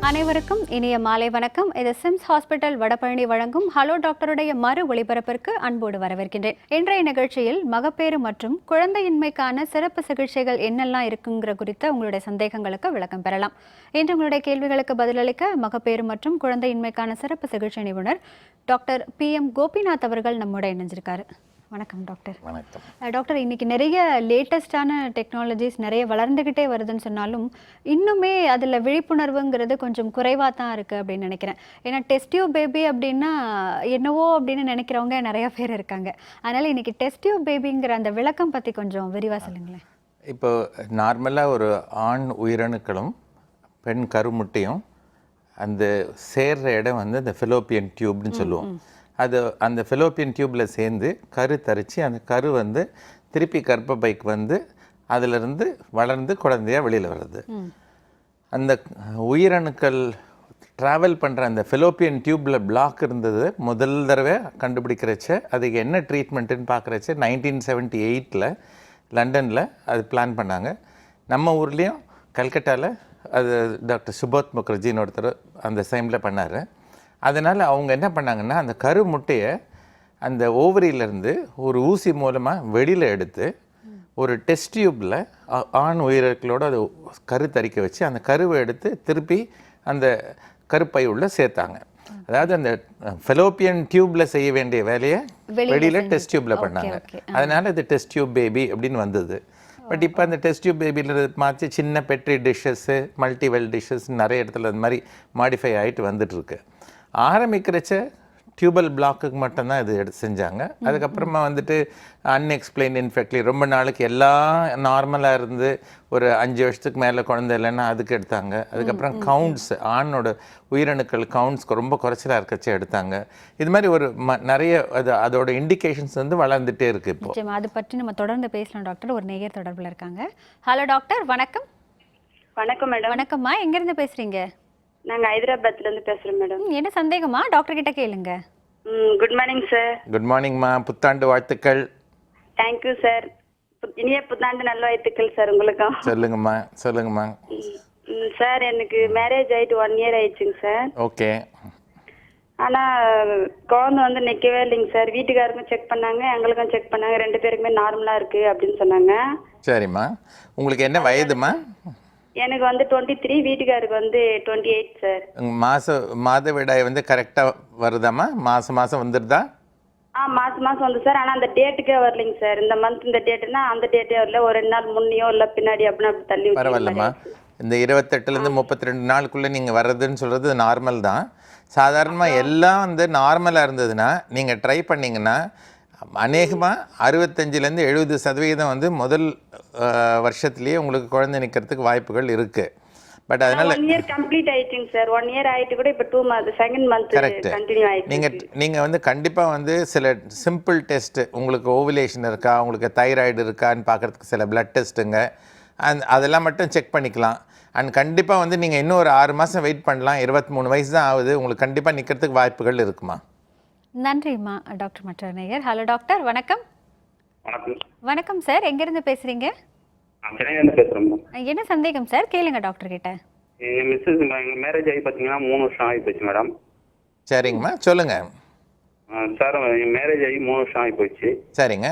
அனைவருக்கும் இனிய மாலை வணக்கம். இது சிம்ஸ் ஹாஸ்பிட்டல் வடபழனி வழங்கும் ஹலோ டாக்டருடைய மறு ஒளிபரப்பிற்கு அன்போடு வரவேற்கின்றேன். இன்றைய நிகழ்ச்சியில் மகப்பேறு மற்றும் குழந்தையின்மைக்கான சிறப்பு சிகிச்சைகள் என்னெல்லாம் இருக்குங்கிற குறித்த உங்களுடைய சந்தேகங்களுக்கு விளக்கம் பெறலாம். இன்று உங்களுடைய கேள்விகளுக்கு பதிலளிக்க மகப்பேறு மற்றும் குழந்தையின்மைக்கான சிறப்பு சிகிச்சை நிபுணர் டாக்டர் PM கோபிநாத் அவர்கள் நம்மோட இணைஞ்சிருக்காரு. வணக்கம் டாக்டர். வணக்கம் டாக்டர். இன்னைக்கு நிறைய லேட்டஸ்டான டெக்னாலஜிஸ் நிறைய வளர்ந்துக்கிட்டே வருதுன்னு சொன்னாலும் இன்னுமே அதில் விழிப்புணர்வுங்கிறது கொஞ்சம் குறைவாக தான் இருக்குது அப்படின்னு நினைக்கிறேன். ஏன்னா டெஸ்ட் டியூப் பேபி அப்படின்னா என்னவோ அப்படின்னு நினைக்கிறவங்க நிறைய பேர் இருக்காங்க. அதனால் இன்னைக்கு டெஸ்ட் டியூப் பேபிங்கிற அந்த விளக்கம் பற்றி கொஞ்சம் விரிவாக சொல்லுங்களேன். இப்போ நார்மலாக ஒரு ஆண் உயிரணுக்களும் பெண் கருமுட்டையும் அந்த சேர்ற இடம் வந்து அந்த ஃபிலோப்பியன் டியூப்னு சொல்லுவோம். அது அந்த ஃபிலோப்பியன் டியூப்பில் சேர்ந்து கரு தரித்து அந்த கரு வந்து திருப்பி கர்ப்பப்பைக்கு வந்து அதிலிருந்து வளர்ந்து குழந்தையாக வெளியில் வருது. அந்த உயிரணுக்கள் ட்ராவல் பண்ணுற அந்த ஃபிலோப்பியன் டியூப்பில் பிளாக் இருந்தது முதல் தடவை கண்டுபிடிக்கிறச்ச அதுக்கு என்ன ட்ரீட்மெண்ட்டுன்னு பார்க்குறச்ச 1978 லண்டனில் அது பிளான் பண்ணாங்க. நம்ம ஊர்லேயும் கல்கட்டாவில் அது டாக்டர் சுபோத் முகர்ஜின்னு ஒருத்தர் அந்த டைமில் பண்ணார். அதனால் அவங்க என்ன பண்ணாங்கன்னா அந்த கரு முட்டையை அந்த ஓவரியிலேருந்து ஒரு ஊசி மூலமாக வெளியில் எடுத்து ஒரு டெஸ்ட் டியூப்பில் ஆண் உயிரணுக்களோடு அது கரு தரிக்க வச்சு அந்த கருவை எடுத்து திருப்பி அந்த கருப்பை உள்ள சேர்த்தாங்க. அதாவது அந்த ஃபெலோப்பியன் டியூப்பில் செய்ய வேண்டிய வேலையை வெளியில் டெஸ்ட் டியூப்பில் பண்ணாங்க. அதனால் இது டெஸ்ட் டியூப் பேபி அப்படின்னு வந்தது. பட் இப்போ அந்த டெஸ்ட் டியூப் பேபியில் மாற்றி சின்ன பெட்ரி டிஷ்ஷஸ்ஸு மல்டிவெல் டிஷ்ஷஸ் நிறைய இடத்துல அது மாதிரி மாடிஃபை ஆகிட்டு வந்துட்டுருக்கு. ஆரம்பிக்கிறச்ச டியூபல் பிளாக்குக்கு மட்டும்தான் இது செஞ்சாங்க. அதுக்கப்புறமா வந்துட்டு அன்எக்ஸ்பிளைன் இன்ஃபெக்ட்லி ரொம்ப நாளைக்கு எல்லாம் நார்மலாக இருந்து ஒரு 5 வருஷத்துக்கு மேலே குழந்தை இல்லைன்னா அதுக்கு எடுத்தாங்க. அதுக்கப்புறம் கவுண்ட்ஸ் ஆணோட உயிரணுக்கள் கவுண்ட்ஸ் ரொம்ப குறைச்சலாக இருக்கச்சே எடுத்தாங்க. இது மாதிரி ஒரு நிறைய அதோட இண்டிகேஷன்ஸ் வந்து வளர்ந்துட்டே இருக்குது. இப்போ அதை பற்றி நம்ம தொடர்ந்து பேசலாம் டாக்டர். ஒரு நேயர் தொடர்பில் இருக்காங்க. ஹலோ டாக்டர், வணக்கம். வணக்கம் மேடம். வணக்கம்மா, எங்கேருந்து பேசுகிறீங்க? நாங்கள் ஹைதராபாத்லேருந்து பேசுகிறோம் மேடம். என்ன சந்தேகமா டாக்டர் கிட்ட கேளுங்க. Good morning sir. குட் மார்னிங்மா, புத்தாண்டு வாழ்த்துக்கள். Thank you sir. இனிய புத்தாண்டு நல்வாழ்த்துக்கள் சார் உங்களுக்கும். சொல்லுங்கம்மா சொல்லுங்கம்மா. சார் எனக்கு மேரேஜ் ஆகிட்டு 1 இயர் ஆயிடுச்சுங்க சார். ஓகே. ஆனால் குழந்தை வந்து நிற்கவே இல்லைங்க சார். வீட்டுக்காருக்கும் செக் பண்ணாங்க, எங்களுக்கும் செக் பண்ணாங்க, 2 பேருக்குமே நார்மலாக இருக்குது அப்படின்னு சொன்னாங்க. சரிம்மா. உங்களுக்கு என்ன வயதுமா? எனக்கு வந்து 23, வீட்டுக்காருக்கு வந்து 28 சார். மாதவிடாய் வந்து கரெக்டாக வருதாம்மா? மாதம் வந்துடுதா? மாதம் வந்து சார். ஆனால் அந்த டேட்டுக்கே வரலைங்க சார். இந்த மந்த் இந்த டேட்டுனா அந்த டேட்டே வரல. ஒரு 2 நாள் முன்னையோ இல்லை பின்னாடி அப்படின்னு அப்படி தள்ளி. பரவாயில்லம்மா. இந்த 28லேருந்து 32 நாளுக்குள்ளே நீங்கள் வர்றதுன்னு சொல்கிறது நார்மல் தான். சாதாரணமாக எல்லாம் வந்து நார்மலாக இருந்ததுன்னா நீங்கள் ட்ரை பண்ணிங்கன்னா அநேகமாக 65-70% வந்து முதல் வருஷத்துலேயே உங்களுக்கு குழந்தை நிற்கிறதுக்கு வாய்ப்புகள் இருக்குது. பட் அதனால் 1 இயர் கம்ப்ளீட் ஆயிடுச்சுங்க சார். 1 இயர் ஆகிட்டு கூட இப்போ 2 மந்த் செகண்ட் மந்த் கண்டினியூ ஆயிடுச்சு. நீங்கள் வந்து கண்டிப்பாக வந்து சில சிம்பிள் டெஸ்ட்டு உங்களுக்கு ஓவுலேஷன் இருக்கா, உங்களுக்கு தைராய்டு இருக்கான்னு பார்க்குறதுக்கு சில பிளட் டெஸ்ட்டுங்க அதெல்லாம் மட்டும் செக் பண்ணிக்கலாம். அண்ட் கண்டிப்பாக வந்து நீங்கள் இன்னும் ஒரு 6 மாதம் வெயிட் பண்ணலாம். 23 வயசு தான் ஆகுது. உங்களுக்கு கண்டிப்பாக நிற்கிறதுக்கு வாய்ப்புகள் இருக்குமா. நன்றிம்மா. டாக்டர் மற்ற நேயர். ஹலோ டாக்டர், வணக்கம். வணக்கம். வணக்கம் சார், எங்கேருந்து பேசுகிறீங்க? சென்னையிலேருந்து பேசுகிறேன். என்ன சந்தேகம் சார், கேளுங்க டாக்டர் கிட்ட. எங்கள் மிஸ்ஸஸ் எங்கள் மேரேஜ் ஆகி பார்த்தீங்கன்னா 3 வருஷம் ஆகி போச்சு மேடம். சரிங்கம்மா, சொல்லுங்கள். சார் எங்கள் மேரேஜ் ஆகி 3 வருஷம் ஆகி போச்சு. சரிங்க.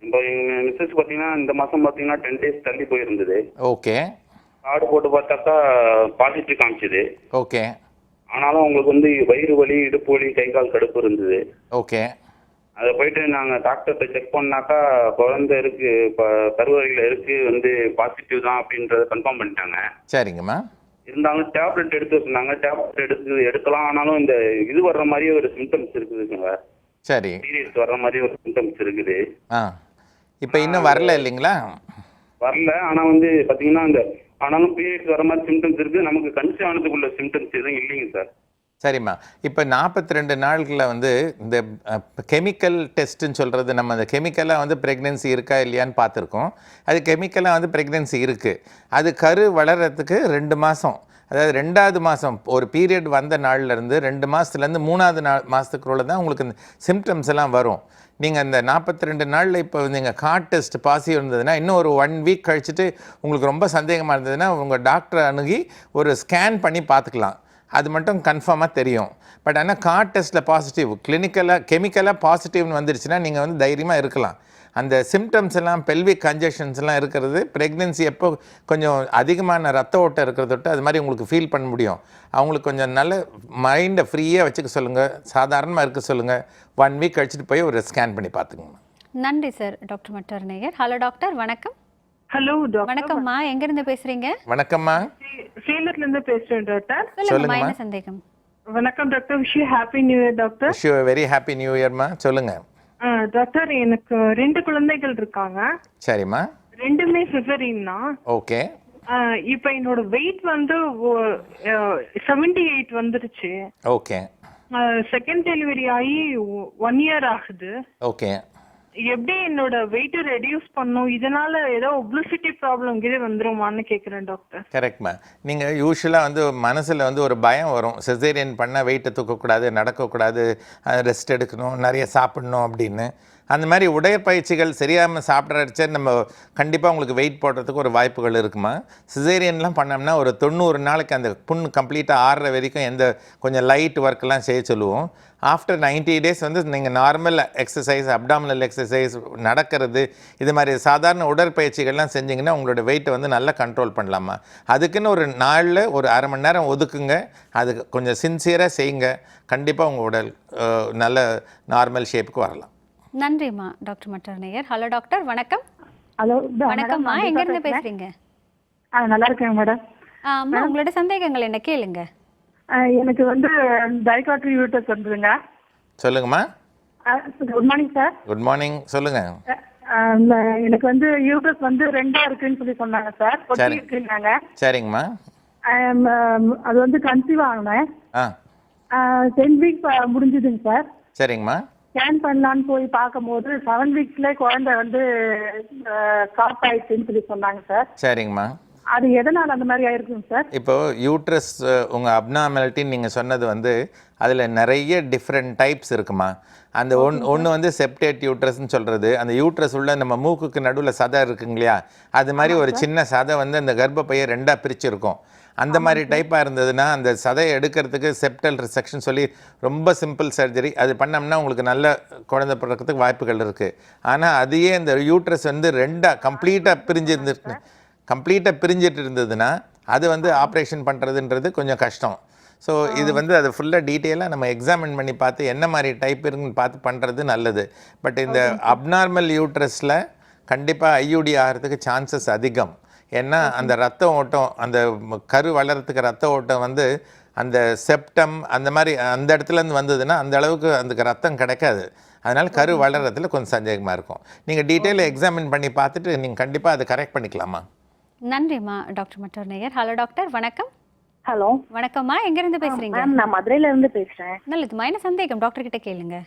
இப்போ எங்கள் மிஸ்ஸஸ் பார்த்தீங்கன்னா இந்த மாதம் பார்த்தீங்கன்னா 10 days தள்ளி போயிருந்தது. ஓகே. கார்டு போட்டு பார்த்தாக்கா பாசிட்டிவ் காமிச்சுது. ஓகே. ஆனாலும் அவங்களுக்கு வந்து வயிறு வலி, இடுப்பு வலி, கை கால் கடுப்பு இருந்தது. ஓகே. அதை போயிட்டு நாங்கள் டாக்டர்கிட்ட செக் பண்ணாக்கா குழந்தை இருக்கு, இப்போ கருவறையில் இருக்கு, வந்து பாசிட்டிவ் தான் அப்படின்றத கன்ஃபார்ம் பண்ணிட்டாங்க. சரிங்கம்மா. இருந்தாலும் டேப்லெட் எடுத்து சொன்னாங்க. டேப்லெட் எடுக்கலாம். ஆனாலும் இந்த இது வர்ற மாதிரியே ஒரு சிம்டம்ஸ் இருக்குதுங்க. சரி. பீரியட்ஸ் வர்ற மாதிரி ஒரு சிம்டம்ஸ் இருக்குது. இப்போ இன்னும் வரல இல்லைங்களா? வரல. ஆனால் வந்து பார்த்தீங்கன்னா இந்த ஆனாலும் பீரியட்ஸ் வர மாதிரி சிம்டம்ஸ் இருக்குது. நமக்கு கன்சீவ் ஆனதுக்குள்ள சிம்டம்ஸ் எதுவும் இல்லைங்க சார். சரிம்மா. இப்போ 42 நாட்களில் வந்து இந்த கெமிக்கல் டெஸ்ட்டுன்னு சொல்கிறது, நம்ம அந்த கெமிக்கலாக வந்து ப்ரெக்னென்சி இருக்கா இல்லையான்னு பார்த்துருக்கோம். அது கெமிக்கலாக வந்து ப்ரெக்னென்சி இருக்குது. அது கரு வளர்கிறதுக்கு 2 மாதம், அதாவது 2வது மாதம் ஒரு பீரியட் வந்த நாள்லேருந்து 2 மாதத்துலேருந்து 3வது மாதத்துக்குள்ள தான் உங்களுக்கு இந்த சிம்டம்ஸ் எல்லாம் வரும். நீங்கள் அந்த 42 நாளில் இப்போ நீங்கள் கார்ட் டெஸ்ட் பாசிட்டிவ் இருந்ததுன்னா இன்னும் ஒரு 1 வீக் கழிச்சுட்டு உங்களுக்கு ரொம்ப சந்தேகமாக இருந்ததுன்னா உங்கள் டாக்டரை அணுகி ஒரு ஸ்கேன் பண்ணி பார்த்துக்கலாம். அது மட்டும் கன்ஃபார்மாக தெரியும். பட் ஆனால் கார்ட் டெஸ்ட்டில் பாசிட்டிவ், கெமிக்கலாக பாசிட்டிவ்னு வந்துருச்சுன்னா நீங்கள் வந்து தைரியமாக இருக்கலாம். அந்த சிம்டம்ஸ் எல்லாம் பெல்விக் கன்ஜெஷன்ஸ்லாம் இருக்கிறது ப்ரெக்னென்சி எப்போ கொஞ்சம் அதிகமான ரத்த ஓட்டம் இருக்கிறதொட்டு அது மாதிரி உங்களுக்கு ஃபீல் பண்ண முடியும். அவங்களுக்கு கொஞ்சம் நல்ல மைண்டை ஃப்ரீயாக வச்சுக்க சொல்லுங்கள், சாதாரணமாக இருக்க சொல்லுங்கள். 1 வீக் கழிச்சிட்டு போய் ஒரு ஸ்கேன் பண்ணி பார்த்துக்கோங்க. நன்றி சார். டாக்டர் மட்டர் நேயர். ஹலோ டாக்டர், வணக்கம். Hello doctor. வணக்கம்மா, எங்கிருந்து பேசுறீங்க? வணக்கம்மா, சேலத்துல இருந்து பேசுறேன் டாக்டர். சொல்லுங்கம்மா, என்ன சந்தேகம்? வணக்கம் doctor. Wish you happy new year doctor. Wish you very happy new இயர்மா. சொல்லுங்கள். டாக்டர், எனக்கு 2 குழந்தைகள் இருக்காங்க. சரிம்மா. 2மே சிசரியன் தான். ஓகே. இப்போ என்னோட வெயிட் வந்து 78 வந்துருச்சு. ஓகே. செகண்ட் டெலிவரி ஆகி 1 இயர் ஆகுது. ஓகே. எப்படி என்னோட வெயிட் ரெடியூஸ் பண்ணும்? இதனால ஏதோ ஒபிசிட்டி ப்ராப்ளம் கிட்ட வந்துருமான்னு கேக்குறேன் டாக்டர். கரெக்ட்மா. நீங்கள் யூஸ்வலாக வந்து மனசில் வந்து ஒரு பயம் வரும், சிசேரியன் பண்ணால் வெயிட்டை தூக்கக்கூடாது, நடக்கக்கூடாது, ரெஸ்ட் எடுக்கணும், நிறைய சாப்பிடணும் அப்படின்னு. அந்த மாதிரி உடற்பயிற்சிகள் சரியாமல் சாப்பிட்றச்ச நம்ம கண்டிப்பாக உங்களுக்கு வெயிட் போடுறதுக்கு ஒரு வாய்ப்புகள் இருக்குமா. சிசேரியன்லாம் பண்ணோம்னா ஒரு 90 நாளைக்கு அந்த புண்ணு கம்ப்ளீட்டாக ஆறுற வரைக்கும் கொஞ்சம் லைட் ஒர்க்கெல்லாம் செய்ய சொல்லுவோம். ஆஃப்டர் 90 days வந்து நீங்கள் நார்மல் எக்ஸசைஸ், அப்டாமினல் எக்ஸசைஸ், நடக்கிறது, இது மாதிரி சாதாரண உடற்பயிற்சிகள்லாம் செஞ்சிங்கன்னா உங்களோட வெயிட்டை வந்து நல்லா கண்ட்ரோல் பண்ணலாமா. அதுக்குன்னு ஒரு நாளில் ஒரு அரை மணி நேரம் ஒதுக்குங்க. அது கொஞ்சம் சின்சியராக செய்யுங்க. கண்டிப்பாக உங்கள் உடல் நல்ல நார்மல் ஷேப்புக்கு வரலாம். நன்றிம்மா டாக்டர் மட்டர் நேயர். ஹலோ டாக்டர், வணக்கம். ஹலோ வணக்கம்மா, எங்கிருந்து பேசுறீங்க? நல்லா இருக்கேன் மேடம். அம்மா, உங்களோட சந்தேகங்கள் என்ன கேளுங்க. எனக்கு வந்து டைகாட்ரி யூட்டஸ் வந்துருங்க. சொல்லுங்கம்மா. Good morning sir. Good morning, சொல்லுங்க. எனக்கு வந்து யூட்டஸ் வந்து 2ஆ இருக்குன்னு சொல்லி சொன்னாங்க சார். சரி. இருக்குன்னாங்க. சரிங்கம்மா. அது வந்து கன்சீவ் ஆனேன். 10 வீக் முடிஞ்சுதுங்க சார். சரிங்கம்மா. ஸ்கேன் பண்ணலான்னு போய் பார்க்கும்போது 7 வீக்ஸ்ல குழந்தை வந்து ஸ்டாப் ஆயிடுச்சுன்னு சொல்லி சொன்னாங்க சார். சரிங்கம்மா. அது எதனால் அந்த மாதிரி ஆயிருக்குங்க சார்? இப்போது யூட்ரஸ் உங்கள் அப்னார்மாலிட்டின்னு நீங்கள் சொன்னது வந்து அதில் நிறைய டிஃப்ரெண்ட் டைப்ஸ் இருக்குமா. அந்த ஒன்று வந்து செப்டேட் யூட்ரஸ்ன்னு சொல்கிறது, அந்த யூட்ரஸ் உள்ள நம்ம மூக்குக்கு நடுவில் சதை இருக்குங்க இல்லையா, அது மாதிரி ஒரு சின்ன சதை வந்து அந்த கர்ப்பப்பையை 2ஆக பிரிச்சிருக்கும். அந்த மாதிரி டைப்பாக இருந்ததுன்னா அந்த சதையை எடுக்கிறதுக்கு செப்டல் ரிசெக்ஷன் சொல்லி ரொம்ப சிம்பிள் சர்ஜரி அது பண்ணோம்னா உங்களுக்கு நல்ல குழந்தை பிறக்கிறதுக்கு வாய்ப்புகள் இருக்குது. ஆனால் அதையே இந்த யூட்ரஸ் வந்து 2ஆக கம்ப்ளீட்டாக பிரிஞ்சிட்டு இருந்ததுன்னா அது வந்து ஆப்ரேஷன் பண்ணுறதுன்றது கொஞ்சம் கஷ்டம். ஸோ இது வந்து அதை ஃபுல்லாக டீட்டெயிலாக நம்ம எக்ஸாமின் பண்ணி பார்த்து என்ன மாதிரி டைப் இருக்குன்னு பார்த்து பண்ணுறது நல்லது. பட் இந்த அப்நார்மல் யூட்ரஸில் கண்டிப்பாக ஐயூடி ஆகிறதுக்கு சான்சஸ் அதிகம். ஏன்னா அந்த ரத்த ஓட்டம், அந்த கரு வளர்கிறதுக்கு ரத்த ஓட்டம் வந்து அந்த செப்டம் அந்த மாதிரி அந்த இடத்துலேருந்து வந்ததுன்னா அந்த அளவுக்கு அதுக்கு ரத்தம் கிடைக்காது. அதனால் கரு வளர்கிறதுல கொஞ்சம் சந்தேகமாக இருக்கும். நீங்கள் டீட்டெயிலாக எக்ஸாமின் பண்ணி பார்த்துட்டு நீங்கள் கண்டிப்பாக அதை கரெக்ட் பண்ணிக்கலாமா. நன்றிம்மா டாக்டர் மட்டர் நேயர். ஹலோ டாக்டர், வணக்கம். ஹலோ வணக்கம்மா, எங்கிருந்து பேசுறீங்க? மேம், நான் மதுரையில இருந்து பேசுறேன். நல்லதுமா, என்ன சந்தேகம் டாக்டர் கிட்ட கேளுங்க.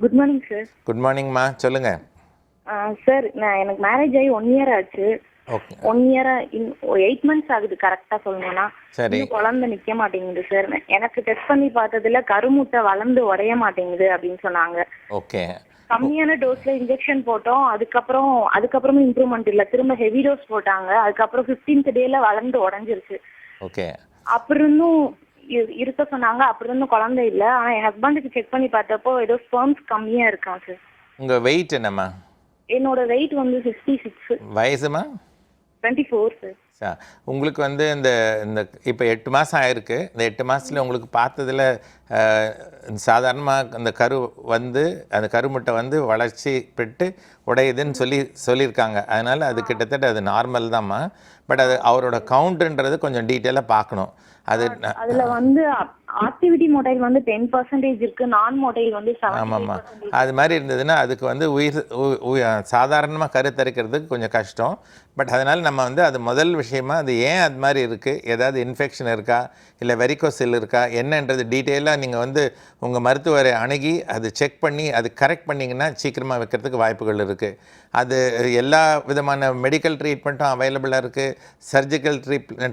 Good morning sir. குட் மார்னிங்மா, சொல்லுங்கள். சார், எனக்கு மேரேஜ் ஆகி 1 இயர் ஆச்சு. ஓகே. 1 இயர் 8 months ஆகுது கரெக்டா சொல்லணும்னா. சரி. குழந்தை நிக்க மாட்டேங்குது சார். எனக்கு டெஸ்ட் பண்ணி பார்த்ததுல கருமுட்டை வளர்ந்து உடைய மாட்டேங்குது அப்படின்னு சொன்னாங்க. ஓகே. கம்மியான டோஸ்ல இன்ஜெக்ஷன் போட்டோம். அதுக்கப்புறமும் இம்ப்ரூவ்மெண்ட் இல்ல. திரும்ப ஹெவி டோஸ் போட்டாங்க. அதுக்கப்புறம் 15th டேல வளர்ந்து உடஞ்சிருச்சு. ஓகே. அப்புறம் இன்னும் இருக்க சொன்னாங்க. அப்புறம் இன்னும் குழந்தை இல்ல. ஆனா என் ஹஸ்பண்டுக்கு செக் பண்ணி பார்த்தப்போ ஏதோ ஸ்பெர்ம்ஸ் கம்மியா இருக்கான் சார். உங்கள் வெயிட் என்னம்மா? என்னோட வெயிட் வந்து 56. வயசுமா? 24 சார். உங்களுக்கு வந்து இந்த இப்போ 8 மாதம் ஆயிருக்கு. இந்த 8 மாதத்தில் உங்களுக்கு பார்த்ததில் சாதாரணமாக அந்த கரு வந்து அந்த கருமுட்டை வந்து வளர்ச்சி பெற்று உடையுதுன்னு சொல்லியிருக்காங்க. அதனால் அது கிட்டத்தட்ட அது நார்மல் தான்மா. பட் அது அவரோட கவுண்ட்ன்றது கொஞ்சம் டீட்டெயிலாக பார்க்கணும். அதுல வந்து ஆக்டிவிட்டி மோடைல் வந்து 10% இருக்கு. நான் மோடைல் வந்து 7%. ஆமாம்மா, அது மாதிரி இருந்ததுன்னா அதுக்கு வந்து சாதாரணமாக கருத்தரிக்கிறதுக்கு கொஞ்சம் கஷ்டம். பட் அதனால் நம்ம வந்து அது முதல் விஷயமா அது ஏன் அது மாதிரி இருக்குது, ஏதாவது இன்ஃபெக்ஷன் இருக்கா, இல்லை வெரிகோசில் இருக்கா என்னன்றது டீட்டெயிலாக நீங்கள் வந்து உங்கள் மருத்துவரை அணுகி அது செக் பண்ணி அது கரெக்ட் பண்ணிங்கன்னா சீக்கிரமாக வைக்கிறதுக்கு வாய்ப்புகள் இருக்குது. அது எல்லா விதமான மெடிக்கல் ட்ரீட்மெண்ட்டும் அவைலபிளாக இருக்குது. சர்ஜிக்கல்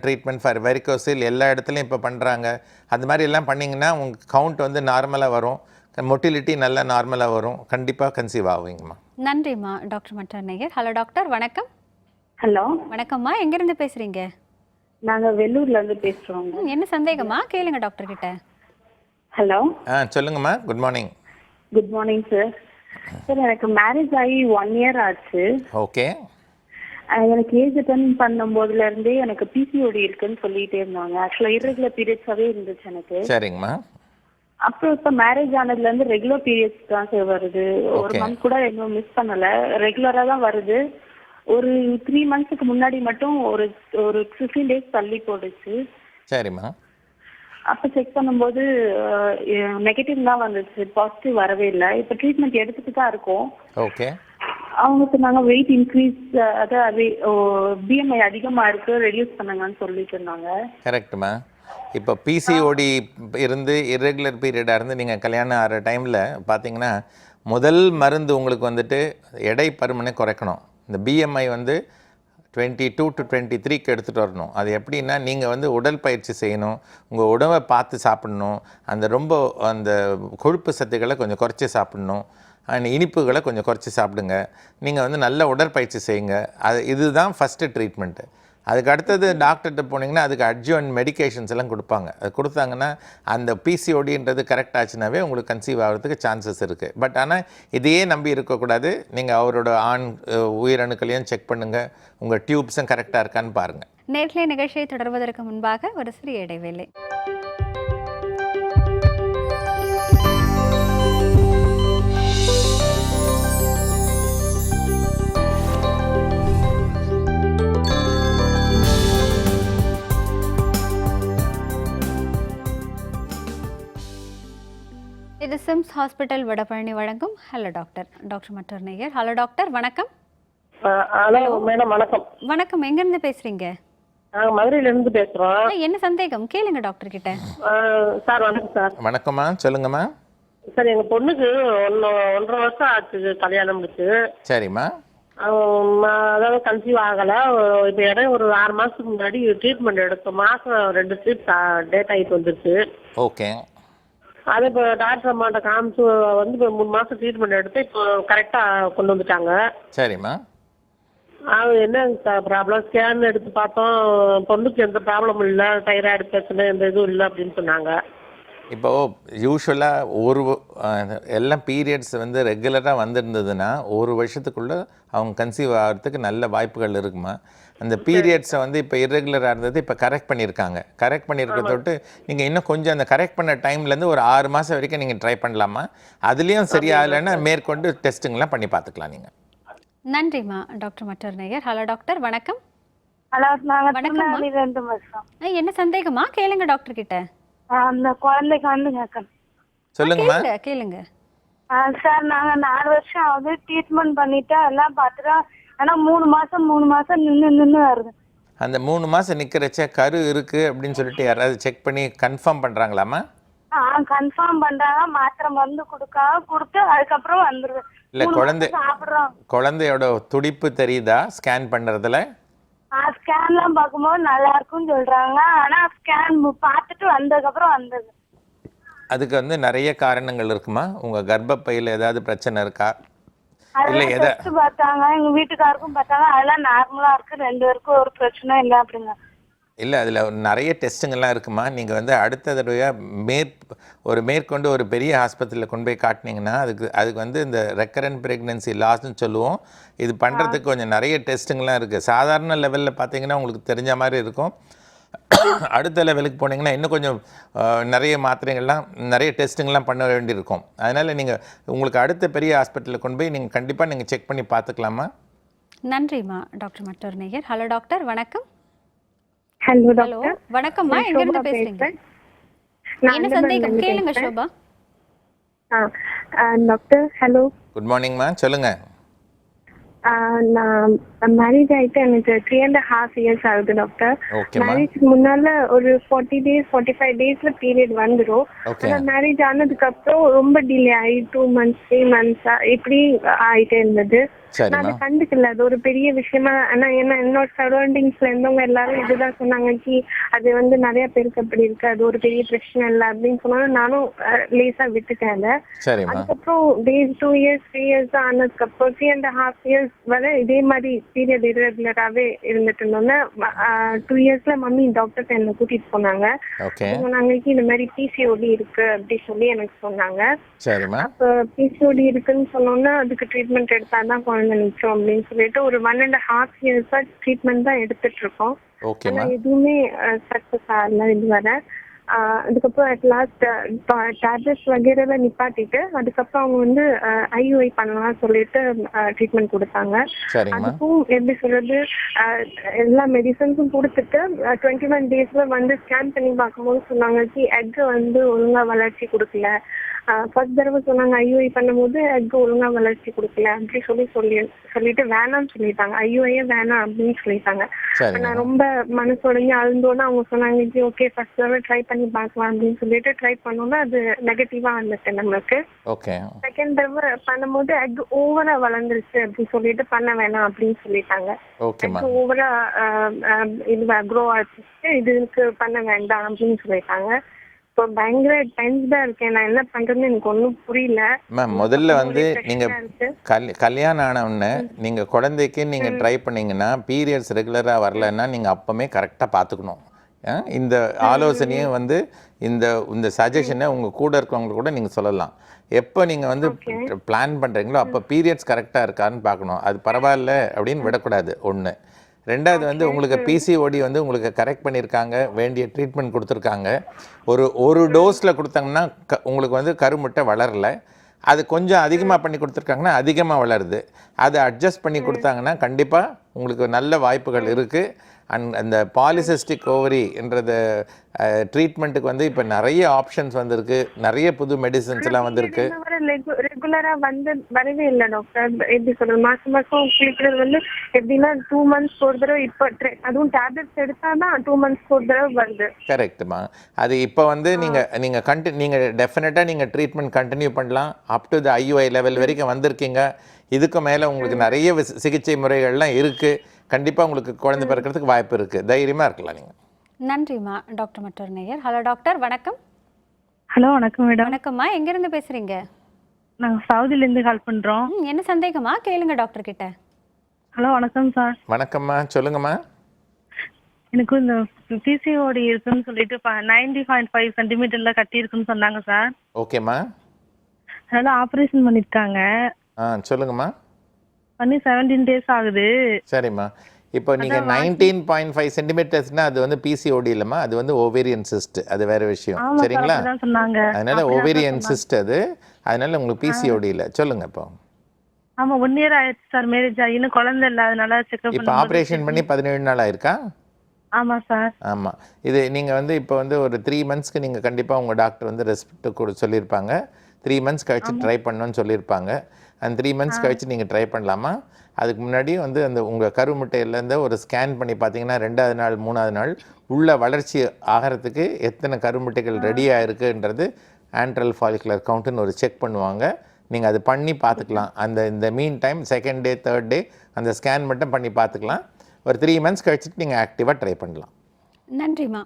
ட்ரீட்மெண்ட் ஃபார் வெரிகோசில் எல்லா இடத்துலையும் இப்போ பண்ணுறாங்க. அது மாதிரி எல்லாம் பண்ணிங்கன்னா உங்கள் கவுண்ட் வந்து நார்மலாக வரும். மொட்டிலிட்டி நல்லா நார்மலாக வரும், கண்டிப்பாக கன்சீவ் ஆகுங்கம்மா. நன்றிம்மா டாக்டர் மட்டர் நேயர். ஹலோ டாக்டர் வணக்கம். ஹலோ, வணக்கம்மா, எங்கிருந்து பேசுறீங்க? நாங்க வெள்ளூர்ல இருந்து பேசுறோம். என்ன சந்தேகமா கேளுங்க டாக்டர் கிட்ட. ஹலோ, சொல்லுங்கம்மா. Good morning. Good morning sir. Sir, எனக்கு மேரேஜ் ஆகி 1 இயர் ஆச்சு. ஓகே. எனக்கு ஏஜ் அட்டன் பண்ணும்போதுல இருந்தே எனக்கு பிசிஓடி இருக்குன்னு சொல்லிட்டே இருந்தாங்க. ஆக்சுவலா இர்ரெகுலர் பீரியட்ஸாவே இருந்துச்சு எனக்கு. சரிங்கம்மா. அப்புறம் இப்ப மேரேஜ் ஆனதுல இருந்து ரெகுலர் பீரியட்ஸ் தான் சார் வருது. ஒரு மந்த் கூட இன்னும் மிஸ் பண்ணல, ரெகுலரா தான் வருது. ஒரு 3 மந்த்ஸ்க்கு முன்னாடி மட்டும் ஒரு 15 டேஸ் தள்ளி போடுச்சு. சரிம்மா. அப்ப செக் பண்ணும்போது நெகட்டிவ் தான் வந்துச்சு, பாசிட்டிவ் வரவே இல்லை. இப்ப ட்ரீட்மெண்ட் எடுத்துட்டு தான் இருக்கோம். ஓகே. அவங்க சொன்னாங்க வெயிட் இன்க்ரீஸ், அதாவது பிஎம்ஐ அதிகமா இருக்கு, ரெடியூஸ் பண்ணுங்கன்னு சொல்லிட்டு இருந்தாங்க. கரெக்டுமா. இப்போ பிசிஓடி இருந்து இர்ரெகுலர் பீரியடாக இருந்து நீங்கள் கல்யாணம் ஆகிற டைமில் பார்த்தீங்கன்னா முதல் மருந்து உங்களுக்கு வந்துட்டு எடை பருமனை குறைக்கணும். இந்த பிஎம்ஐ வந்து 22 to 23க்கு எடுத்துகிட்டு வரணும். அது எப்படின்னா நீங்கள் வந்து உடல் பயிற்சி செய்யணும், உங்கள் உணவை பார்த்து சாப்பிட்ணும், அந்த அந்த கொழுப்பு சத்துக்களை கொஞ்சம் குறைச்சி சாப்பிட்ணும், அண்ட் இனிப்புகளை கொஞ்சம் குறைச்சி சாப்பிடுங்க. நீங்கள் வந்து நல்ல உடற்பயிற்சி செய்யுங்க. இதுதான் ஃபஸ்ட்டு ட்ரீட்மெண்ட்டு. அதுக்கு அடுத்தது டாக்டர்கிட்ட போனீங்கன்னா அதுக்கு அட்ஜுவன்ட் மெடிகேஷன்ஸ் எல்லாம் கொடுப்பாங்க. அது கொடுத்தாங்கன்னா அந்த பிசிஓடின்றது கரெக்ட் ஆச்சுனாவே உங்களுக்கு கன்சீவ் ஆகிறதுக்கு சான்சஸ் இருக்குது. பட் ஆனால் இதையே நம்பி இருக்கக்கூடாது. நீங்கள் அவரோட ஆண் உயிரணுக்களையும் செக் பண்ணுங்கள், உங்கள் டியூப்ஸும் கரெக்டாக இருக்கான்னு பாருங்கள். நேர்களை நிகழ்ச்சியை தொடர்வதற்கு முன்பாக ஒரு சிறிய இடைவேளை. இது சிம்ஸ் ஹாஸ்பிட்டல் வடபழனி வழங்கும் ஹலோ டாக்டர். டாக்டர் மட்டர் நேயர். ஹலோ டாக்டர் வணக்கம். ஹலோ மேடம் வணக்கம். வணக்கம், எங்கிருந்து பேசுறீங்க? நாங்கள் மதுரையிலேருந்து பேசுகிறோம். என்ன சந்தேகம் கேளுங்க டாக்டர் கிட்ட. சார் வணக்கம் சார். வணக்கம்மா, சொல்லுங்கம்மா. சார், எங்கள் பொண்ணுக்கு 1.5 வருஷம் ஆச்சு கல்யாணம் முடிச்சு. சரிம்மா. அதாவது கன்சீவ் ஆகலை. இப்போ இடம் ஒரு 6 மாதத்துக்கு முன்னாடி ட்ரீட்மெண்ட் எடுத்தோம். மாதம் 2 ட்ரீட் டேட் ஆகிட்டு வந்துருச்சு. ஓகே. அது இப்போ டாக்டர் அம்மாட்ட காமிச்சு வந்து இப்போ 3 மாதம் ட்ரீட்மெண்ட் எடுத்து இப்போ கரெக்டாக கொண்டு வந்துட்டாங்க. சரிம்மா. அது என்னங்க சார் ப்ராப்ளம்? ஸ்கேன் எடுத்து பார்த்தோம், பொண்ணுக்கு எந்த ப்ராப்ளமும் இல்லை, தைராய்டு பிரச்சனை எந்த இதுவும் இல்லை அப்படின்னு சொன்னாங்க. இப்போது யூஸ்வலாக எல்லாம் பீரியட்ஸ் வந்து ரெகுலராக வந்திருந்ததுன்னா 1 வருஷத்துக்குள்ளே அவங்க கன்சீவ் ஆகிறதுக்கு நல்ல வாய்ப்புகள் இருக்குமா. அந்த பீரியட்ஸை வந்து இப்போ இர்ரெகுலராக இருந்தது இப்போ கரெக்ட் பண்ணியிருக்காங்க. கரெக்ட் பண்ணியிருக்கிறதோட்டு நீங்கள் இன்னும் கொஞ்சம் அந்த கரெக்ட் பண்ண டைம்லேருந்து ஒரு 6 மாதம் வரைக்கும் நீங்கள் ட்ரை பண்ணலாமா. அதுலேயும் சரியாகலைன்னா மேற்கொண்டு டெஸ்ட்டுங்கெலாம் பண்ணி பார்த்துக்கலாம் நீங்கள். நன்றிம்மா டாக்டர் மட்டர் நேயர். ஹலோ டாக்டர் வணக்கம். ஹலோ, நாங்க வணக்கம்மா. திருநெல்வேலியில இருந்து பேசுறோம். என்ன சந்தேகமா கேளுங்க டாக்டர் கிட்ட. அந்த குழந்தைக்கு வந்து கேட்கணும். சொல்லுங்கம்மா. கேளுங்க. சார், நாங்க 4 வருஷம் ஆகுது ட்ரீட்மெண்ட் பண்ணிட்டு எல்லாம் பார்த்துட்டோம். ஆனா 3 மாசம் நின்று வருது. அந்த 3 மாதம் நிற்கிறச்ச கரு இருக்குது அப்படின்னு சொல்லிட்டு யாராவது செக் பண்ணி கன்ஃபார்ம் பண்ணுறாங்களாம்மா? கன்ஃபார்ம் பண்றாங்க. மாத்திரை மருந்து கொடுத்து அதுக்கப்புறம் வந்துருது. இல்லை, குழந்தையோட துடிப்பு தெரியுதா ஸ்கேன் பண்ணுறதுல? ஸ்கேன்லாம் பார்க்கும்போது நல்லா இருக்குன்னு சொல்றாங்க. ஆனா ஸ்கேன் பார்த்துட்டு வந்ததுக்கப்புறம் வந்தது. அதுக்கு வந்து நிறைய காரணங்கள் இருக்குமா. உங்கள் கர்ப்பப்பையில் ஏதாவது பிரச்சனை இருக்கா? இல்லை பார்த்தாங்க, எங்க வீட்டுக்காருக்கும் பார்த்தாங்க, அதெல்லாம் நார்மலா இருக்கு, 2 பேருக்கும் ஒரு பிரச்சனை இல்லை அப்படிங்க. இல்லை, அதில் நிறைய டெஸ்ட்டுங்கள்லாம் இருக்குமா. நீங்கள் வந்து அடுத்த தடவையாக மேற்கொண்டு ஒரு பெரிய ஆஸ்பத்திரியில் கொண்டு போய் காட்டினீங்கன்னா அதுக்கு வந்து இந்த ரெக்கரண்ட் ப்ரெக்னென்சி லாஸ்ன்னு சொல்லுவோம். இது பண்ணுறதுக்கு கொஞ்சம் நிறைய டெஸ்ட்டுங்கள்லாம் இருக்குது. சாதாரண லெவலில் பார்த்தீங்கன்னா உங்களுக்கு தெரிஞ்ச மாதிரி இருக்கும். அடுத்த லெவலுக்கு போனீங்கன்னா இன்னும் கொஞ்சம் நிறைய மாத்திரைகள்லாம் நிறைய டெஸ்ட்டுங்கள்லாம் பண்ண வேண்டியிருக்கும். அதனால் நீங்கள் உங்களுக்கு அடுத்த பெரிய ஹாஸ்பிட்டலில் கொண்டு போய் நீங்கள் கண்டிப்பாக நீங்கள் செக் பண்ணி பார்த்துக்கலாமா. நன்றிம்மா டாக்டர் மட்டர் நேயர். ஹலோ டாக்டர் வணக்கம். ஹலோ ஹலோ வணக்கம்மா, எங்க இருந்து பேசுறீங்க? என்ன சந்தேகம் கேளுங்க சோபா. Doctor hello. குட் மார்னிங்மா, சொல்லுங்கள். நான் மேரேஜ் ஆயிட்டு எனக்கு 3.5 இயர்ஸ் ஆகுது டாக்டர். ஓகேம்மா. மேரேஜ்க்கு முன்னால ஒரு 40 டேஸ் 45 டேஸ்ல பீரியட் வந்துடும். ஆனா மேரேஜ் ஆனதுக்கு அப்புறம் ரொம்ப டிலே ஆகி 2 months 3 months இப்படி ஆயிட்டே இருந்தது. சரிம்மா. நான் அதை கண்டுக்கல, அது ஒரு பெரிய விஷயமா. ஆனா என்னோட சரௌண்டிங்ஸ்ல இருந்தவங்க எல்லாரும் இதுதான் சொன்னாங்க, அது வந்து நிறைய பேருக்கு அப்படி இருக்கு, அது ஒரு பெரிய பிரச்சனை இல்லை அப்படின்னு சொன்னாலும் நானும் லேசா விட்டுட்டேன் அதை. சரிம்மா. அதுக்கப்புறம் 2 years 3 years தான் ஆனதுக்கப்புறம் 3.5 years வரை இதே மாதிரி பீரியட் இரெகுலராகவே இருந்துட்டு இருந்தோன்னே 2 yearsல மம்மி டாக்டர்கிட்ட என்ன கூட்டிட்டு போனாங்க. ஓகே. சொன்னாங்க இந்த மாதிரி பிசிஓடி இருக்கு அப்படி சொல்லி எனக்கு சொன்னாங்க. சரிம்மா. அப்ப பிசிஓடி இருக்குன்னு சொன்னோன்னா அதுக்கு ட்ரீட்மெண்ட் எடுத்தாதான் குழந்தை நிச்சயம் அப்படின்னு சொல்லிட்டு ஒரு 1.5 years ட்ரீட்மெண்ட் தான் எடுத்துட்டு இருக்கோம். ஓகேம்மா. ஆனா எதுவுமே சக்சஸ் ஆகல இதுவரை. அதுக்கப்புறம் அட் லாஸ்ட் டேப்லெட்ஸ் வகையில நிப்பாட்டிட்டு அதுக்கப்புறம் அவங்க வந்து ஐயுஐ பண்ணலாம் சொல்லிட்டு ட்ரீட்மெண்ட் கொடுத்தாங்க. சரிம்மா. அதுக்கும் எப்படி சொல்றது, எல்லா மெடிசன்ஸும் கொடுத்துட்டு 21 daysல வந்து ஸ்கேன் பண்ணி பார்க்கும்போது சொன்னாங்க எக் வந்து ஒழுங்கா வளர்ச்சி கொடுக்கல. ஃபர்ஸ்ட் தடவை சொன்னாங்க ஐயுஐ பண்ணும்போது எக் ஒழுங்கா வளர்ச்சி கொடுக்கல அப்படி சொல்லிட்டு வேணாம்னு சொல்லிட்டாங்க, ஐயுஐயே வேணாம் அப்படின்னு சொல்லிட்டாங்க. நான் ரொம்ப மனசுடைஞ்சு அழுந்தோன்னு அவங்க சொன்னாங்க ஓகே ஃபர்ஸ்ட் தடவை ட்ரை பண்ணி பார்க்கலாம் அப்படின்னு சொல்லிட்டு ட்ரை பண்ணோம்னா அது நெகட்டிவா வந்துட்டு நம்மளுக்கு. ஓகே. செகண்ட் தடவை பண்ணும்போது எக் ஓவரா வளர்ந்துருச்சு அப்படின்னு சொல்லிட்டு பண்ண வேணாம் அப்படின்னு சொல்லிட்டாங்க. எக் ஓவரா இது க்ரோ ஆச்சு, இதுக்கு பண்ண வேண்டாம் அப்படின்னு சொல்லிட்டாங்க. இப்போ பயங்கர டென்ஸ்டா இருக்கேன், நான் என்ன பண்றதுன்னு எனக்கு ஒன்றும் புரியல. மேம் முதல்ல வந்து நீங்கள் கல்யாணம் ஆன உடனே நீங்கள் குழந்தைக்கு நீங்கள் ட்ரை பண்ணீங்கன்னா பீரியட்ஸ் ரெகுலராக வரலன்னா நீங்கள் அப்போவே கரெக்டாக பார்த்துக்கணும். இந்த ஆலோசனையும் வந்து இந்த சஜஷனை உங்கள் கூட இருக்கவங்க கூட நீங்கள் சொல்லலாம். எப்போ நீங்கள் வந்து பிளான் பண்ணுறீங்களோ அப்போ பீரியட்ஸ் கரெக்டாக இருக்கான்னு பார்க்கணும். அது பரவாயில்ல அப்படின்னு விடக்கூடாது ஒன்று. ரெண்டாவது வந்து உங்களுக்கு பிசிஓடி வந்து உங்களுக்கு கரெக்ட் பண்ணியிருக்காங்க, வேண்டிய ட்ரீட்மெண்ட் கொடுத்துருக்காங்க. ஒரு டோஸில் கொடுத்தாங்கன்னா உங்களுக்கு வந்து கருமுட்டை வளரலை, அது கொஞ்சம் அதிகமாக பண்ணி கொடுத்துருக்காங்கன்னா அதிகமாக வளருது. அதை அட்ஜஸ்ட் பண்ணி கொடுத்தாங்கன்னா கண்டிப்பாக உங்களுக்கு நல்ல வாய்ப்புகள் இருக்குது. அந்த பாலிசிஸ்டிக் ஓவரின்றது ட்ரீட்மெண்ட்டுக்கு வந்து இப்போ நிறைய ஆப்ஷன்ஸ் வந்திருக்கு, நிறைய புது மெடிசன்ஸ் எல்லாம் வந்திருக்கு. ரெகுலரா வந்து வரவே இல்லை டாக்டர். எப்படி சொல்றது, மாசம் குளிக்கிறது வந்து எப்படின்னா 2 months ஒரு தடவை. இப்போ அதுவும் டேப்லெட்ஸ் எடுத்தாதான் 2 months ஒரு தடவை வருது. கரெக்டுமா. அது இப்போ வந்து நீங்கள் டெஃபினட்டாக நீங்கள் ட்ரீட்மெண்ட் கண்டினியூ பண்ணலாம். Up to the IUI level வரைக்கும் வந்திருக்கீங்க. இதுக்கு மேலே உங்களுக்கு நிறைய சிகிச்சை முறைகள்லாம் இருக்குது. கண்டிப்பாக உங்களுக்கு குழந்தை பிறக்கிறதுக்கு வாய்ப்பு இருக்குது, தைரியமாக இருக்கலாம் நீங்கள். நன்றிம்மா. டாக்டர் மற்றொரு நேயர். ஹலோ டாக்டர், வணக்கம். ஹலோ வணக்கம் மேடம். வணக்கம்மா, எங்கேருந்து பேசுகிறீங்க? நாங்கள் சவுதியிலேருந்து கால் பண்ணுறோம். என்ன சந்தேகமா கேளுங்க டாக்டர் கிட்ட. ஹலோ வணக்கம் சார். வணக்கம்மா, சொல்லுங்கம்மா. எனக்கு இந்த பிசிஓடி இருக்குன்னு சொல்லிட்டு 90.5 centimeterல கட்டி இருக்குன்னு சொன்னாங்க சார். ஓகேம்மா. அதனால ஆப்ரேஷன் பண்ணியிருக்காங்க. சொல்லுங்கம்மா. பண்ணி 17 days ஆகுது. சரிம்மா. இப்போ நீங்கள் 19.5 சென்டிமீட்டர்ஸ்னால் அது வந்து பிசிஓடி இல்லைம்மா, அது வந்து ஓவேரியன் சிஸ்ட், அது வேறு விஷயம். சரிங்களா? அதனால ஓவேரியன் சிஸ்ட் அது, அதனால உங்களுக்கு பிசிஓடி இல்லை. சொல்லுங்கள் இப்போ. ஆமாம், 1 year ஆயிடுச்சு சார் மேரேஜ் ஆகி, இன்னும் குழந்தை இல்லை, அதனால செக்அப். இப்போ ஆப்ரேஷன் பண்ணி 17 நாள் ஆயிருக்கா? ஆமாம் சார். ஆமாம். இது நீங்கள் வந்து இப்போ வந்து ஒரு 3 monthsக்கு நீங்கள் கண்டிப்பாக உங்கள் டாக்டர் வந்து ரெஸ்ட் சொல்லியிருப்பாங்க. 3 months கழிச்சு ட்ரை பண்ணணும்னு சொல்லியிருப்பாங்க. அந்த 3 months கழிச்சு நீங்கள் ட்ரை பண்ணலாமா? அதுக்கு முன்னாடி வந்து அந்த உங்கள் கருமுட்டையிலேருந்து ஒரு ஸ்கேன் பண்ணி பார்த்தீங்கன்னா 2வது நாள் 3வது நாள் உள்ள வளர்ச்சி ஆகிறதுக்கு எத்தனை கருமுட்டைகள் ரெடியாக இருக்குன்றது ஆண்ட்ரல் ஃபாலிகுலர் கவுண்ட்டுன்னு ஒரு செக் பண்ணுவாங்க. நீங்கள் அது பண்ணி பார்த்துக்கலாம். இந்த mean time 2nd day 3rd day அந்த ஸ்கேன் மட்டும் பண்ணி பார்த்துக்கலாம். ஒரு 3 months கழிச்சுட்டு நீங்கள் ஆக்டிவாக ட்ரை பண்ணலாம். நன்றிம்மா.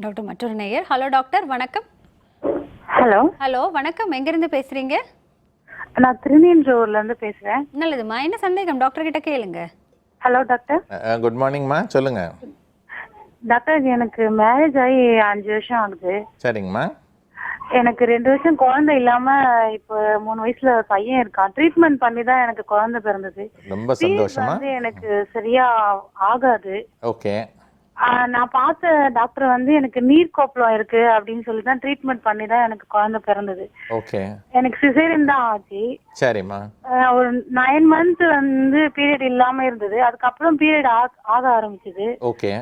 டாக்டர் மற்றொரு நேயர். ஹலோ டாக்டர், வணக்கம். ஹலோ. ஹலோ வணக்கம், எங்கேருந்து பேசுகிறீங்க? நான் திருநெல்வேலியிலேருந்து பேசுகிறேன். நல்லதும்மா, என்ன சந்தேகம் டாக்டர் கிட்ட கேளுங்க. Hello doctor. குட் மார்னிங்மா, சொல்லுங்கள். டாக்டர், எனக்கு மேரேஜ் ஆகி 5 வருஷம் ஆகுது. சரிங்கம்மா. எனக்கு 2 வருஷம் குழந்தை இல்லாம இப்போ 3 வயசுல பையன் இருக்கான். ட்ரீட்மெண்ட் பண்ணி தான் எனக்கு குழந்தை பிறந்தது. ரொம்ப சந்தோஷமா. எனக்கு சரியா ஆகாது. ஓகே. நான் பார்த்த டாக்டர் வந்து எனக்கு நீர் கோப்பலம் இருக்கு அப்படின்னு சொல்லி தான் ட்ரீட்மெண்ட் பண்ணி தான் எனக்கு குழந்தை பிறந்தது. ஓகே. எனக்கு சிசேரியன் தான் ஆச்சு. சரிம்மா. ஒரு 9 months வந்து பீரியட் இல்லாம இருந்தது. அதுக்கப்புறம் பீரியட் ஆக ஆரம்பிச்சது. ஓகே.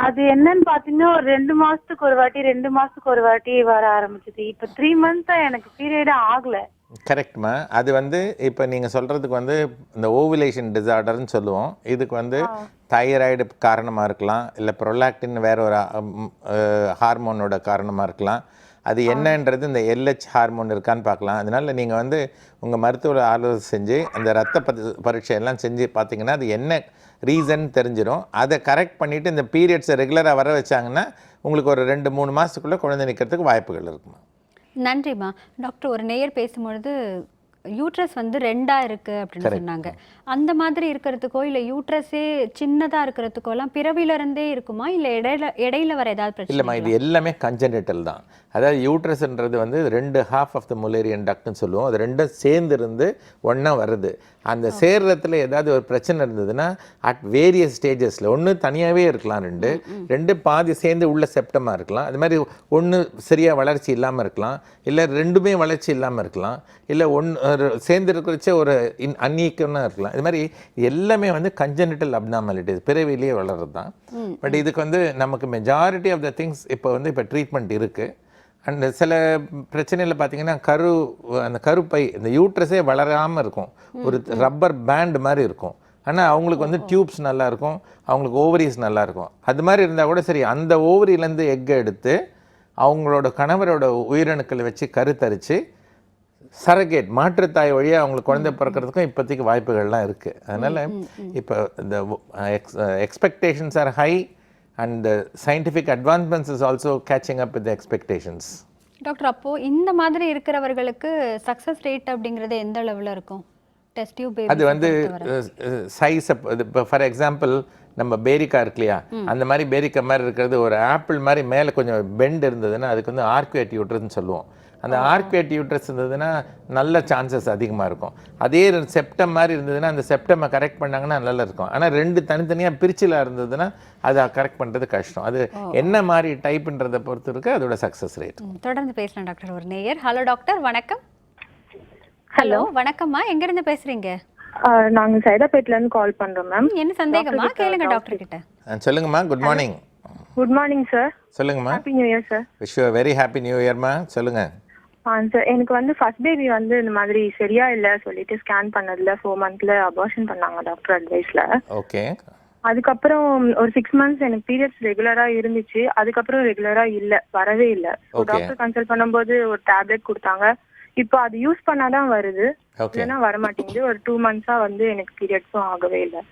அது என்னன்னு பாத்தீங்கன்னா ஒரு 2 மாசத்துக்கு ஒரு வாட்டி வர ஆரம்பிச்சது. இப்ப 3 months எனக்கு பீரியடே ஆகல. கரெக்ட்மா. அது வந்து இப்போ நீங்கள் சொல்கிறதுக்கு வந்து இந்த ஓவுலேஷன் டிசார்டர்னு சொல்லுவோம். இதுக்கு வந்து தைராய்டு காரணமாக இருக்கலாம், இல்லை ப்ரொலாக்டின் வேற ஒரு ஹார்மோனோட காரணமாக இருக்கலாம். அது என்னன்றது இந்த LH ஹார்மோன் இருக்கான்னு பார்க்கலாம். அதனால் நீங்கள் வந்து உங்கள் மருத்துவரை ஆலோசனை செஞ்சு அந்த ரத்த பரீட்சை எல்லாம் செஞ்சு பார்த்தீங்கன்னா அது என்ன ரீசன் தெரிஞ்சிடும். அதை கரெக்ட் பண்ணிவிட்டு இந்த பீரியட்ஸை ரெகுலராக வர வச்சாங்கன்னா உங்களுக்கு ஒரு 2-3 மாதத்துக்குள்ளே குழந்தை நிற்கிறதுக்கு வாய்ப்புகள் இருக்குமா. நன்றிம்மா. டாக்டர், ஒரு நேயர் பேசும்பொழுது யூட்ரஸ் வந்து 2ஆ இருக்கு அப்படின்னு சொன்னாங்க. அந்த மாதிரி இருக்கிறதுக்கோ இல்லை யூட்ரஸே சின்னதாக இருக்கிறதுக்கோ எல்லாம் பிறவிலிருந்தே இருக்குமா, இல்லை இடையில வர ஏதாவது பிரச்சனை? இல்லைம்மா, இது எல்லாமே கன்ஜெனிட்டல் தான். அதாவது யூட்ரஸ்ன்றது வந்து 2 half ஆஃப் த முலேரியன் டக்ட்னு சொல்லுவோம். அது 2 சேர்ந்து இருந்து ஒன்றா வருது. அந்த சேர்றதுல ஏதாவது ஒரு பிரச்சனை இருந்ததுன்னா அட் வேரியஸ் ஸ்டேஜஸில் ஒன்று தனியாகவே இருக்கலாம், ரெண்டு பாதி சேர்ந்து உள்ள செப்டமாக இருக்கலாம். அது மாதிரி ஒன்று சரியாக வளர்ச்சி இல்லாமல் இருக்கலாம், இல்லை 2மே வளர்ச்சி இல்லாமல் இருக்கலாம், இல்லை சேர்ந்து இருக்கிறச்சே ஒரு அன்ஈக்கம்னா இருக்கலாம். இது மாதிரி எல்லாமே வந்து கன்ஜெனிட்டல் அப்னார்மாலிட்டிஸ், பிறவிலேயே வளர்றது தான். பட் இதுக்கு வந்து நமக்கு மெஜாரிட்டி ஆஃப் த திங்ஸ் இப்போ ட்ரீட்மெண்ட் இருக்குது. அண்ட் சில பிரச்சனையில் பார்த்தீங்கன்னா அந்த கருப்பை இந்த யூட்ரஸே வளராமல் இருக்கும், ஒரு ரப்பர் பேண்ட் மாதிரி இருக்கும். ஆனால் அவங்களுக்கு வந்து டியூப்ஸ் நல்லாயிருக்கும், அவங்களுக்கு ஓவரிஸ் நல்லாயிருக்கும். அது மாதிரி இருந்தால் கூட சரி, அந்த ஓவரியிலேருந்து எக்கை எடுத்து அவங்களோட கணவரோட உயிரணுக்களை வச்சு கருத்தரித்து சரகேட் மாற்றுத்தாய் வழியாக அவங்களுக்கு குழந்தை பிறக்கிறதுக்கும் இப்போதைக்கு வாய்ப்புகள்லாம் இருக்குது. அதனால் இப்போ இந்த expectations R high and the scientific advancements is also catching up with the expectations. Doctor, அப்போ இந்த மாதிரி இருக்கிறவர்களுக்கு சக்சஸ் ரேட் அப்படிங்கிறது எந்த அளவில் இருக்கும்? டெஸ்ட் டியூப் பேபி அது வந்து சைஸ். இப்போ ஃபார் எக்ஸாம்பிள் நம்ம பேரிக்கா இருக்கு இல்லையா, அந்த மாதிரி பேரிக்கா மாதிரி இருக்கிறது ஒரு ஆப்பிள் மாதிரி மேலே கொஞ்சம் பெண்ட் இருந்ததுன்னா அதுக்கு வந்து ஆர்குவேட் யூட்ரஸ்ன்னு சொல்லுவோம். அந்த ஆர்குவேட் யூட்ரஸ் இருந்ததுன்னா நல்ல சான்சஸ் அதிகமாக இருக்கும். அதே செப்டம் மாதிரி இருந்ததுன்னா அந்த செப்டமை கரெக்ட் பண்ணாங்கன்னா நல்லா இருக்கும். ஆனால் 2 தனித்தனியாக பிரிச்சிலாக இருந்ததுன்னா அதை கரெக்ட் பண்ணுறது கஷ்டம். அது என்ன மாதிரி டைப்புன்றதை பொறுத்து இருக்கு அதோட சக்ஸஸ் ரேட். தொடர்ந்து பேசலாம் டாக்டர். ஒரு நேயர். ஹலோ டாக்டர், வணக்கம். ஹலோ வணக்கம்மா, எங்கேருந்து பேசுகிறீங்க? நாங்கள் சைதாப்பேட்லேருந்து கால் பண்ணுறோம் மேம். என்ன சந்தேகமா? கேளுங்க டாக்டர் கிட்ட. சொல்லுங்கம்மா. Good morning. Good morning sir. சொல்லுங்கம்மா. Happy new year sir. Wish you very happy new இயர்மா. சொல்லுங்கள். சார், எனக்கு வந்து ஃபர்ஸ்ட் பேபி வந்து இந்த மாதிரி சரியா இல்லை சொல்லிட்டு ஸ்கேன் பண்ணதில் 4 months அபார்ஷன் பண்ணாங்க டாக்டர் அட்வைஸில். ஓகே. அதுக்கப்புறம் ஒரு 6 months எனக்கு பீரியட்ஸ் ரெகுலராக இருந்துச்சு. அதுக்கப்புறம் ரெகுலராக இல்லை, வரவே இல்லை. டாக்டர் கன்சல்ட் பண்ணும்போது ஒரு டேப்லெட் கொடுத்தாங்க. இப்போ அது யூஸ் பண்ணாதான் வருது, இல்லைன்னா வரமாட்டேங்குது. ஒரு 2 months வந்து எனக்கு பீரியட்ஸும் ஆகவே இல்லை.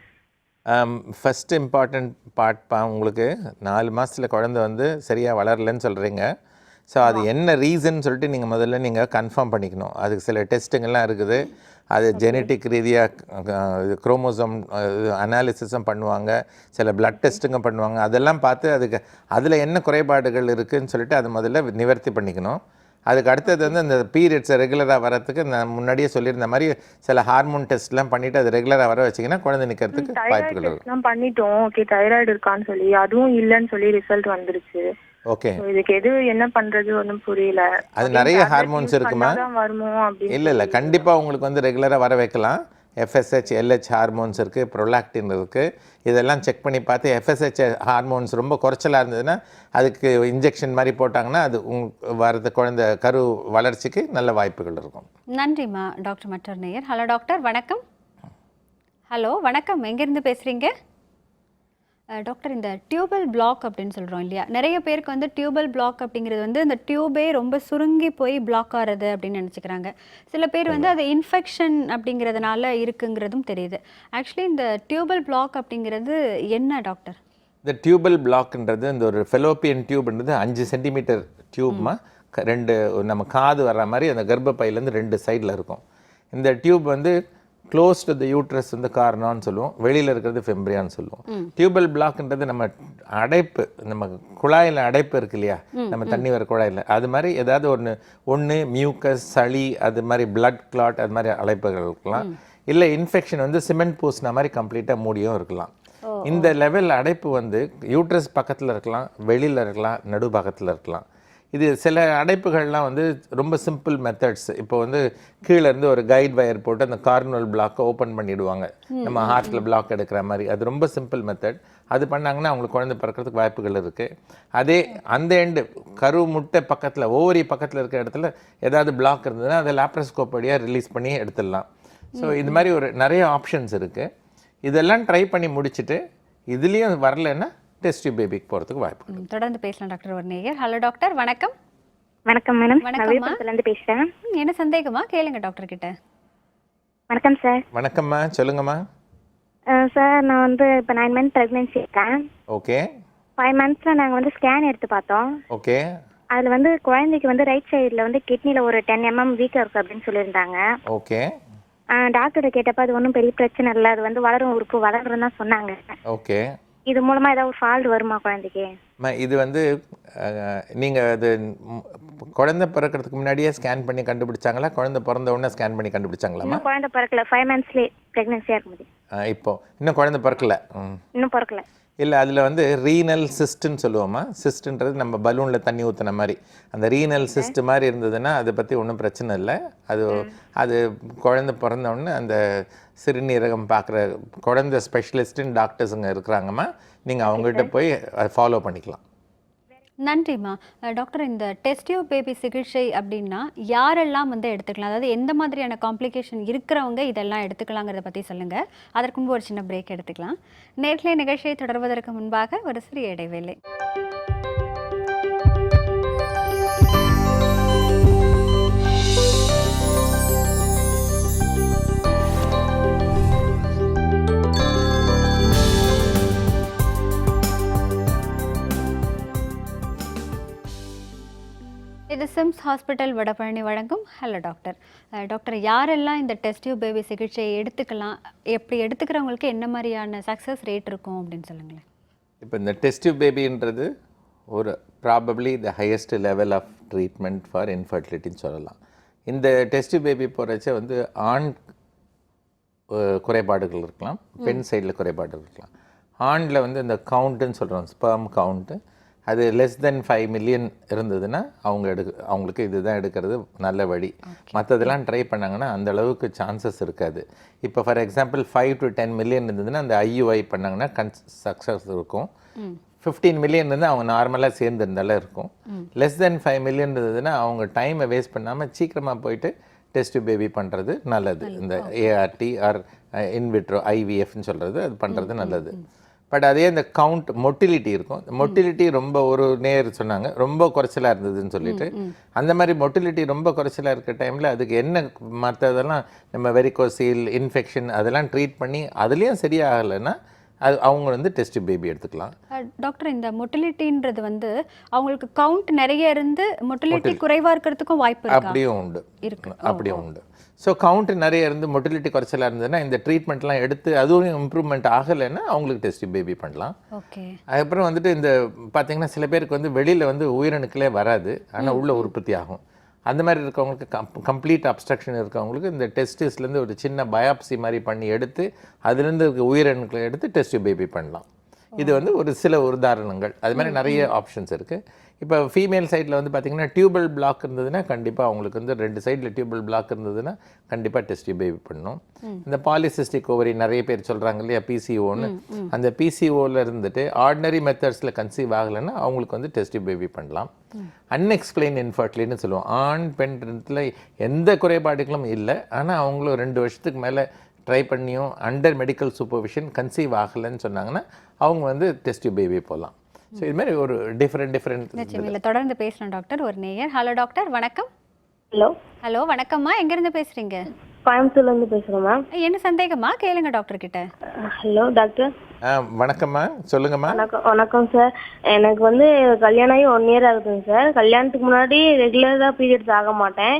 ஃபஸ்ட் இம்பார்ட்டண்ட் பார்ட்பா, உங்களுக்கு 4 மாதத்தில் குழந்தை வந்து சரியாக வளரலன்னு சொல்கிறீங்க. ஸோ அது என்ன ரீசன் சொல்லிட்டு நீங்கள் கன்ஃபார்ம் பண்ணிக்கணும். அதுக்கு சில டெஸ்ட்டுங்கள்லாம் இருக்குது. அது ஜெனட்டிக் ரீதியாக குரோமோசோம் அனாலிசிஸும் பண்ணுவாங்க, சில பிளட் டெஸ்ட்டுங்க பண்ணுவாங்க. அதெல்லாம் பார்த்து அதில் என்ன குறைபாடுகள் இருக்குதுன்னு சொல்லிட்டு அதை முதல்ல நிவர்த்தி பண்ணிக்கணும். அதுக்கு அடுத்தது வந்து அந்த பீரியட்ஸை ரெகுலராக வரத்துக்கு நான் முன்னாடியே சொல்லியிருந்த மாதிரி சில ஹார்மோன் டெஸ்ட்லாம் பண்ணிவிட்டு அது ரெகுலராக வர வச்சிங்கன்னா குழந்தை நிற்கிறதுக்கு வாய்ப்புகள் இருக்கும். பண்ணிட்டோம். ஓகே, தைராய்டு இருக்கான்னு சொல்லி அதுவும் இல்லைன்னு சொல்லி ரிசல்ட் வந்துருச்சு. ஓகே, இதுக்கு எது என்ன பண்றது ஒன்றும் புரியல. அது நிறைய ஹார்மோன்ஸ் இருக்குமா? இல்லை கண்டிப்பாக உங்களுக்கு வந்து ரெகுலராக வர வைக்கலாம். FSH LH ஹார்மோன்ஸ் இருக்குது, ப்ரொலாக்டின் இருக்குது. இதெல்லாம் செக் பண்ணி பார்த்து FSH ஹார்மோன்ஸ் ரொம்ப குறைச்சலாக இருந்ததுன்னா அதுக்கு இன்ஜெக்ஷன் மாதிரி போட்டாங்கன்னா அது வரது குழந்தை கரு வளர்ச்சிக்கு நல்ல வாய்ப்புகள் இருக்கும். நன்றிம்மா. டாக்டர் மற்றொரு நேயர். ஹலோ டாக்டர், வணக்கம். ஹலோ வணக்கம், எங்கேருந்து பேசுகிறீங்க? டாக்டர், இந்த டியூபல் பிளாக் அப்படின்னு சொல்கிறோம் இல்லையா, நிறைய பேருக்கு வந்து டியூபல் பிளாக் அப்படிங்கிறது வந்து இந்த டியூபே ரொம்ப சுருங்கி போய் பிளாக் ஆகிறது அப்படின்னு நினச்சிக்கிறாங்க. சில பேர் வந்து அது இன்ஃபெக்ஷன் அப்படிங்கிறதுனால இருக்குங்கிறதும் தெரியுது. ஆக்சுவலி இந்த டியூபல் பிளாக் அப்படிங்கிறது என்ன டாக்டர்? இந்த டியூபல் பிளாக்ன்றது இந்த ஒரு ஃபெலோப்பியன் டியூப்ன்றது 5 சென்டிமீட்டர் டியூப்மா, 2 நம்ம காது வர்ற மாதிரி அந்த கர்ப்பப்பையிலேருந்து 2 சைடில் இருக்கும். இந்த டியூப் வந்து க்ளோஸ் டு த யூட்ரஸ் வந்து கார்னான்னு சொல்லுவோம், வெளியில் இருக்கிறது ஃபெம்ப்ரியான்னு சொல்லுவோம். டியூபல் பிளாக்ன்றது நம்ம அடைப்பு, நம்ம குழாயில் அடைப்பு இருக்கு இல்லையா, நம்ம தண்ணி வர குழாயில், அது மாதிரி ஏதாவது ஒன்று மியூக்கஸ், சளி, அது மாதிரி பிளட் கிளாட், அது மாதிரி அடைப்புகள் இருக்கலாம். இல்லை இன்ஃபெக்ஷன் வந்து சிமெண்ட் பூசின மாதிரி கம்ப்ளீட்டாக மூடியும் இருக்கலாம். இந்த லெவல் அடைப்பு வந்து யூட்ரஸ் பக்கத்தில் இருக்கலாம், வெளியில் இருக்கலாம், நடு பக்கத்தில் இருக்கலாம். இது சில அடைப்புகள்லாம் வந்து ரொம்ப சிம்பிள் மெத்தட்ஸ். இப்போ வந்து கீழேருந்து ஒரு கைட் வயர் போட்டு அந்த கார்னல் பிளாக்கை ஓப்பன் பண்ணிவிடுவாங்க, நம்ம ஹார்ட்டில் பிளாக் எடுக்கிற மாதிரி. அது ரொம்ப சிம்பிள் மெத்தட். அது பண்ணாங்கன்னா அவங்களுக்கு குழந்தை பிறக்கிறதுக்கு வாய்ப்புகள் இருக்குது. அதே அந்த எண்டு கரு முட்டை பக்கத்தில் ஓவரி பக்கத்தில் இருக்கிற இடத்துல ஏதாவது பிளாக் இருந்ததுன்னா அதை லேப்ரோஸ்கோப் வழியாக ரிலீஸ் பண்ணி எடுத்துடலாம். ஸோ இது மாதிரி நிறைய ஆப்ஷன்ஸ் இருக்குது. இதெல்லாம் ட்ரை பண்ணி முடிச்சுட்டு இதுலேயும் வரலைன்னா டெஸ்ட் டியூப் பேபிக்கு போகிறதுக்கு வாய்ப்பு. தொடர்ந்து பேசலாம் டாக்டர். ஒரு நேயர். ஹலோ டாக்டர், வணக்கம். வணக்கம் மேடம், நான் வணக்கம்மா. விழுப்புரத்துலேருந்து பேசுகிறேன். என்ன சந்தேகமா கேளுங்க டாக்டர் கிட்ட. வணக்கம் சார். வணக்கம்மா, சொல்லுங்கம்மா. சார், நான் வந்து இப்போ 9 மந்த் ப்ரெக்னென்சி இருக்கேன். ஓகே 5 மந்த்ஸில் நாங்கள் வந்து ஸ்கேன் எடுத்து பார்த்தோம். ஓகே அதில் வந்து குழந்தைக்கு வந்து ரைட் சைடில் வந்து கிட்னியில் ஒரு 10 mm வீக்காக இருக்குது அப்படின்னு சொல்லியிருந்தாங்க. ஓகே டாக்டரை கேட்டப்போ அது ஒன்றும் பெரிய பிரச்சனை இல்லை, அது வந்து வளரும் உறுப்பு வளரும் தான் சொன்னாங்க. ஓகே இது மூலமாக ஏதாவது ஃபால்ட் வருமா குழந்தைக்கு? இது வந்து நீங்கள் அது குழந்தை பிறக்கிறதுக்கு முன்னாடியே ஸ்கேன் பண்ணி கண்டுபிடிச்சாங்களா, குழந்தை பிறந்த உடனே ஸ்கேன் பண்ணி கண்டுபிடிச்சாங்களாம்மா? இன்னும் குழந்தை பிறக்கல, 5 மந்த்ஸ்லேயே ப்ரெக்னென்சியாக இருக்கும் போது. இப்போ இன்னும் குழந்தை பிறக்கல. இன்னும் பிறக்கல. இல்லை, அதில் வந்து ரீனல் சிஸ்ட்டுன்னு சொல்லுவோமா. சிஸ்ட்டுன்றது நம்ம பலூனில் தண்ணி ஊற்றின மாதிரி, அந்த ரீனல் சிஸ்ட் மாதிரி இருந்ததுன்னா அதை பற்றி ஒன்றும் பிரச்சனை இல்லை. அது குழந்தை பிறந்தவுடனே அந்த சிறுநீரகம் பார்க்குற குழந்தை ஸ்பெஷலிஸ்ட்டுன்னு டாக்டர்ஸுங்க இருக்கிறாங்கம்மா, நீங்கள் அவங்ககிட்ட போய் அதை ஃபாலோ பண்ணிக்கலாம். நன்றிம்மா. டாக்டர், இந்த டெஸ்ட் டியூப் பேபி சிகிச்சை அப்படின்னா யாரெல்லாம் வந்து எடுத்துக்கலாம்? அதாவது எந்த மாதிரியான காம்ப்ளிகேஷன் இருக்கிறவங்க இதெல்லாம் எடுத்துக்கலாங்கிறத பற்றி சொல்லுங்கள். அதற்கு முன்பு ஒரு சின்ன பிரேக் எடுத்துக்கலாம். நேர்களை நிகழ்ச்சியை தொடர்வதற்கு முன்பாக ஒரு சிறிய இடைவேளை. இது சிம்ஸ் ஹாஸ்பிட்டல் வடபழனி வழங்கும் ஹலோ டாக்டர். டாக்டர், யாரெல்லாம் இந்த டெஸ்ட் டியூப் பேபி சிகிச்சையை எடுத்துக்கலாம், எப்படி எடுத்துக்கிறவங்களுக்கு என்ன மாதிரியான சக்ஸஸ் ரேட் இருக்கும் அப்படின்னு சொல்லுங்களேன். இப்போ இந்த டெஸ்ட் டியூப் பேபின்றது ஒரு probably the highest level of treatment for இன்ஃபர்டிலிட்டின்னு சொல்லலாம். இந்த டெஸ்ட் டியூப் பேபி போகிறச்ச வந்து ஆண் குறைபாடுகள் இருக்கலாம், பெண் சைடில் குறைபாடு இருக்கலாம். ஆணில் வந்து இந்த கவுண்ட்டுன்னு சொல்கிறோம், ஸ்பெர்ம் கவுண்ட்டு, அது லெஸ் தென் 5 million இருந்ததுன்னா அவங்களுக்கு இதுதான் எடுக்கிறது நல்ல வழி. மற்றதெல்லாம் ட்ரை பண்ணாங்கன்னா அந்த அளவுக்கு சான்சஸ் இருக்காது. இப்போ ஃபார் எக்ஸாம்பிள் 5 to 10 million இருந்ததுன்னா அந்த IUI பண்ணாங்கன்னா சக்ஸஸ் இருக்கும். 15 million இருந்து அவங்க நார்மலாக சேர்ந்துருந்தாலும் இருக்கும். லெஸ் தென் 5 million இருந்ததுன்னா அவங்க டைமை வேஸ்ட் பண்ணாமல் சீக்கிரமாக போயிட்டு டெஸ்ட் பேபி பண்ணுறது நல்லது. இந்த ART ஆர் இன்விட்ரோ IVFன்னு சொல்கிறது, அது பண்ணுறது நல்லது. பட் அதே இந்த கவுண்ட் மொட்டிலிட்டி இருக்கும். மொட்டிலிட்டி ரொம்ப ஒரு நேர் சொன்னாங்க ரொம்ப குறைச்சலாக இருந்ததுன்னு சொல்லிட்டு, அந்த மாதிரி மொட்டிலிட்டி ரொம்ப குறைச்சலாக இருக்க டைமில் அதுக்கு என்ன மற்றதெல்லாம் நம்ம வெரிகோசீல் இன்ஃபெக்ஷன் அதெல்லாம் ட்ரீட் பண்ணி அதுலேயும் சரியாகலைன்னா அது அவங்க வந்து டெஸ்ட் பேபி எடுத்துக்கலாம். டாக்டர், இந்த மொட்டிலிட்டின்றது வந்து அவங்களுக்கு கவுண்ட் நிறைய இருந்து மொட்டிலிட்டி குறைவாக இருக்கிறதுக்கும் வாய்ப்பு இருக்கு. அப்படியும் உண்டு இருக்கு, அப்படியும் உண்டு. ஸோ கவுண்ட் நிறைய இருந்து மொட்டிலிட்டி குறைச்சலாக இருந்ததுன்னா இந்த ட்ரீட்மெண்ட்லாம் எடுத்து அதுவும் இம்ப்ரூவ்மெண்ட் ஆகலைன்னா அவங்களுக்கு டெஸ்ட் பேபி பண்ணலாம். ஓகே. அதுக்கப்புறம் வந்துட்டு இந்த பார்த்தீங்கன்னா சில பேருக்கு வந்து வெளியில் வந்து உயிரணுக்களே வராது, ஆனால் உள்ள உற்பத்தி ஆகும். அந்த மாதிரி இருக்கவங்களுக்கு கம்ப்ளீட் அப்ஸ்ட்ரக்ஷன் இருக்கவங்களுக்கு இந்த டெஸ்டிஸ்லேருந்து ஒரு சின்ன பயாப்சி மாதிரி பண்ணி எடுத்து அதுலேருந்து உயிரணுக்களை எடுத்து டெஸ்ட் பேபி பண்ணலாம். இது வந்து ஒரு சில உதாரணங்கள். அது மாதிரி நிறைய ஆப்ஷன்ஸ் இருக்குது. இப்போ ஃபீமேல் சைடில் வந்து பார்த்திங்கன்னா டியூபல் பிளாக் இருந்ததுன்னா கண்டிப்பாக அவங்களுக்கு வந்து 2 சைடில் டியூபல் பிளாக் இருந்ததுன்னா கண்டிப்பாக டெஸ்ட் பேபி பண்ணணும். இந்த பாலிசிஸ்டிக் ஓவரி நிறைய பேர் சொல்கிறாங்க இல்லையா, PCOன்னு, அந்த PCOவில் இருந்துட்டு ஆர்டினரி மெத்தட்ஸில் கன்சீவ் ஆகலைன்னா அவங்களுக்கு வந்து டெஸ்ட் பேபி பண்ணலாம். அன்எக்ஸ்பிளைன் இன்ஃபர்டிலிட்டின்னு சொல்லுவோம். ஆண் பெண் எந்த குறைபாடுகளும் இல்லை, ஆனால் அவங்களும் 2 வருஷத்துக்கு மேலே ட்ரை பண்ணியும் அண்டர் மெடிக்கல் சூப்பர்விஷன் கன்சீவ் ஆகலைன்னு சொன்னாங்கன்னா அவங்க வந்து டெஸ்ட் பேபி போகலாம். ஸோ இது மாதிரி ஒரு டிஃப்ரெண்ட் தொடர்ந்து பேசலாம் டாக்டர். ஒரு நேயர். ஹலோ டாக்டர், வணக்கம். ஹலோ வணக்கம்மா, எங்கேருந்து பேசுகிறீங்க? கோயம்புத்தூர்லேருந்து பேசுகிறேன் மேம். என்ன சந்தேகமா கேளுங்க டாக்டர் கிட்ட. Hello doctor. வணக்கம்மா, சொல்லுங்கம்மா. வணக்கம் சார். எனக்கு வந்து கல்யாணம் ஆகி 1 year ஆகுதுங்க சார். கல்யாணத்துக்கு முன்னாடி ரெகுலராக பீரியட்ஸ் ஆக மாட்டேன்,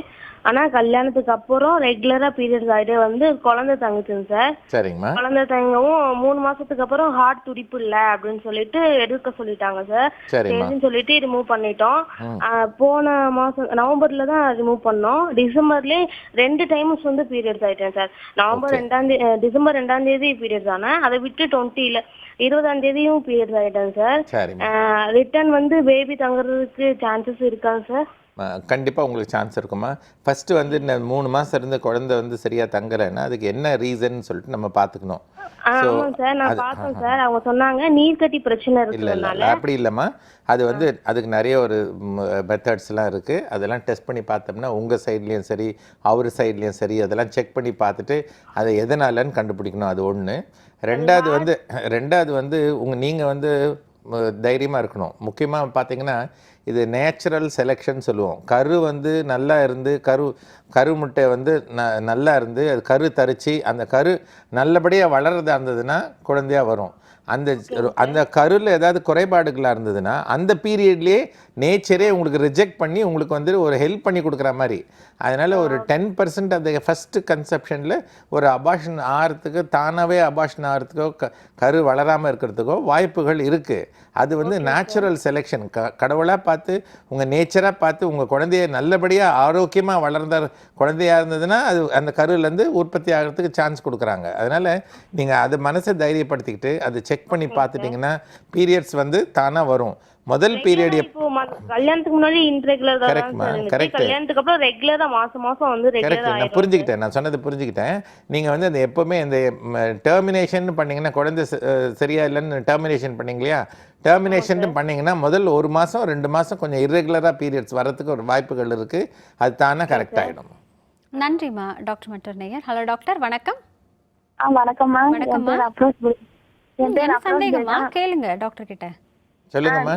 ஆனால் கல்யாணத்துக்கு அப்புறம் ரெகுலராக பீரியட்ஸ் ஆகிட்டே வந்து குழந்தை தங்குச்சுங்க சார். சரிங்கம்மா. குழந்தை தங்கவும் 3 மாசத்துக்கு அப்புறம் ஹார்ட் துடிப்பு இல்லை அப்படின்னு சொல்லிட்டு எடுக்க சொல்லிட்டாங்க சார். சரின்னு சொல்லிட்டு ரிமூவ் பண்ணிட்டோம். போன மாசம் நவம்பர்ல தான் ரிமூவ் பண்ணோம். டிசம்பர்லேயே 2 times வந்து பீரியட்ஸ் ஆயிட்டேன் சார். டிசம்பர் 2ஆம் தேதி பீரியட்ஸ் ஆனேன். அதை விட்டு 20ஆம் தேதியும் பீரியட்ஸ் ஆயிட்டேன் சார். ரிட்டர்ன் வந்து பேபி தங்குறதுக்கு சான்சஸ் இருக்காங்க சார்? கண்டிப்பாக உங்களுக்கு சான்ஸ் இருக்குமா. ஃபஸ்ட்டு வந்து இந்த 3 மாதம் இருந்து குழந்தை வந்து சரியாக தங்கலைன்னா அதுக்கு என்ன ரீசன் சொல்லிட்டு நம்ம பார்த்துக்கணும். ஆமாம் சார், நான் பார்த்தேன் சார். அவங்க சொன்னாங்க நீர்க்கட்டி பிரச்சனை இருக்கு. இல்லை அப்படி இல்லைம்மா, அது வந்து அதுக்கு நிறைய ஒரு மெத்தட்ஸ்லாம் இருக்குது. அதெல்லாம் டெஸ்ட் பண்ணி பார்த்தோம்னா உங்கள் சைட்லேயும் சரி அவர் சைட்லேயும் சரி அதெல்லாம் செக் பண்ணி பார்த்துட்டு அதை எதனாலன்னு கண்டுபிடிக்கணும். அது ஒன்று. ரெண்டாவது வந்து நீங்கள் வந்து தைரியமாக இருக்கணும். முக்கியமாக பார்த்தீங்கன்னா இது நேச்சுரல் செலெக்ஷன் சொல்லுவோம். கரு வந்து நல்லா இருந்து கரு முட்டை வந்து நல்லா இருந்து அது கரு தரிச்சு அந்த கரு நல்லபடியாக வளர்றதா இருந்ததுன்னா குழந்தையாக வரும். அந்த கருவில் ஏதாவது குறைபாடுகளாக இருந்ததுன்னா அந்த பீரியட்லேயே நேச்சரே உங்களுக்கு ரிஜெக்ட் பண்ணி உங்களுக்கு வந்து ஒரு ஹெல்ப் பண்ணி கொடுக்குற மாதிரி. அதனால் ஒரு 10% அந்த ஃபஸ்ட்டு கன்செப்ஷனில் ஒரு அபார்ஷன் ஆகிறதுக்கு தானாகவே அபார்ஷன் ஆகிறதுக்கோ கரு வளராமல் இருக்கிறதுக்கோ வாய்ப்புகள் இருக்குது. அது வந்து நேச்சுரல் செலெக்ஷன். கடவுளாக பார்த்து உங்கள் நேச்சராக பார்த்து உங்கள் குழந்தைய நல்லபடியாக ஆரோக்கியமாக வளர்ந்த குழந்தையாக இருந்ததுன்னா அது அந்த கருவிலேருந்து உற்பத்தி ஆகிறதுக்கு சான்ஸ் கொடுக்குறாங்க. அதனால் நீங்கள் அது மனசை தைரியப்படுத்திக்கிட்டு அதை செக் பண்ணி பார்த்துட்டிங்கன்னா பீரியட்ஸ் வந்து தானாக வரும். முதல் பீரியட் கல்யாணத்துக்கு முன்னாடி இன்ரெகுலர் தான் கரெக்ட்மா, கரெக்ட். கல்யாணத்துக்கு அப்புறம் ரெகுலரா மாசம் வந்து கரெக்ட். நான் புரிஞ்சுக்கிட்டேன், நான் சொன்னது புரிஞ்சுக்கிட்டேன். நீங்கள் வந்து அந்த எப்போவுமே இந்த டெர்மினேஷன் பண்ணிங்கன்னா குழந்தை சரியா இல்லைன்னு டெர்மினேஷன் பண்ணீங்க இல்லையா, டெர்மினேஷன் பண்ணிங்கன்னா முதல் 1 மாதம் 2 மாதம் கொஞ்சம் இர்ரெகுலராக பீரியட்ஸ் வர்றதுக்கு ஒரு வாய்ப்புகள் இருக்குது. அது தானே கரெக்ட் ஆகிடும். நன்றிம்மா டாக்டர் மற்றொரு நேயர். ஹலோ டாக்டர், வணக்கம். வணக்கம்மா. வணக்கம்மா. என்ன சந்தேகமா கேளுங்க டாக்டர் கிட்ட. சொல்லுங்கம்மா.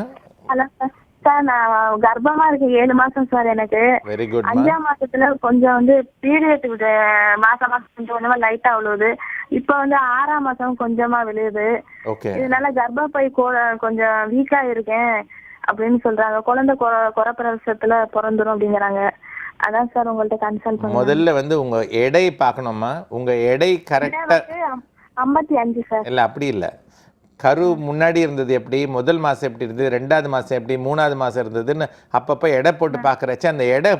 Hello sir. சார் நான் கர்ப்பமா இருக்கு 7 மாசம் சார். எனக்கு வெரி குட். 5ஆம் மாசத்துல கொஞ்சம் வந்து பீரியட் மாசம் கொஞ்சம் கொஞ்சமா லைட்டா விழுவுது. இப்ப வந்து 6ஆம் மாசம் கொஞ்சமா விழுவுது. இதனால கர்ப்பப்பை கொஞ்சம் வீக்கா இருக்கேன் அப்படின்னு சொல்றாங்க. குழந்தை குறைப்பிரசவத்துல பிறந்துரும் அப்படிங்கிறாங்க. அதான் சார் உங்கள்ட்ட கன்சல்ட் பண்ண. முதல்ல வந்து உங்க எடை பார்க்கணுமா? உங்க எடை கரெக்டா 55 சார். இல்ல அப்படி இல்ல. கரு முன்னாடி இருந்தது எப்படி, முதல் மாதம் எப்படி இருந்தது, 2வது மாதம் எப்படி, 3வது மாதம் இருந்ததுன்னு அப்பப்போ எடை போட்டு பார்க்குறச்சு அந்த எடை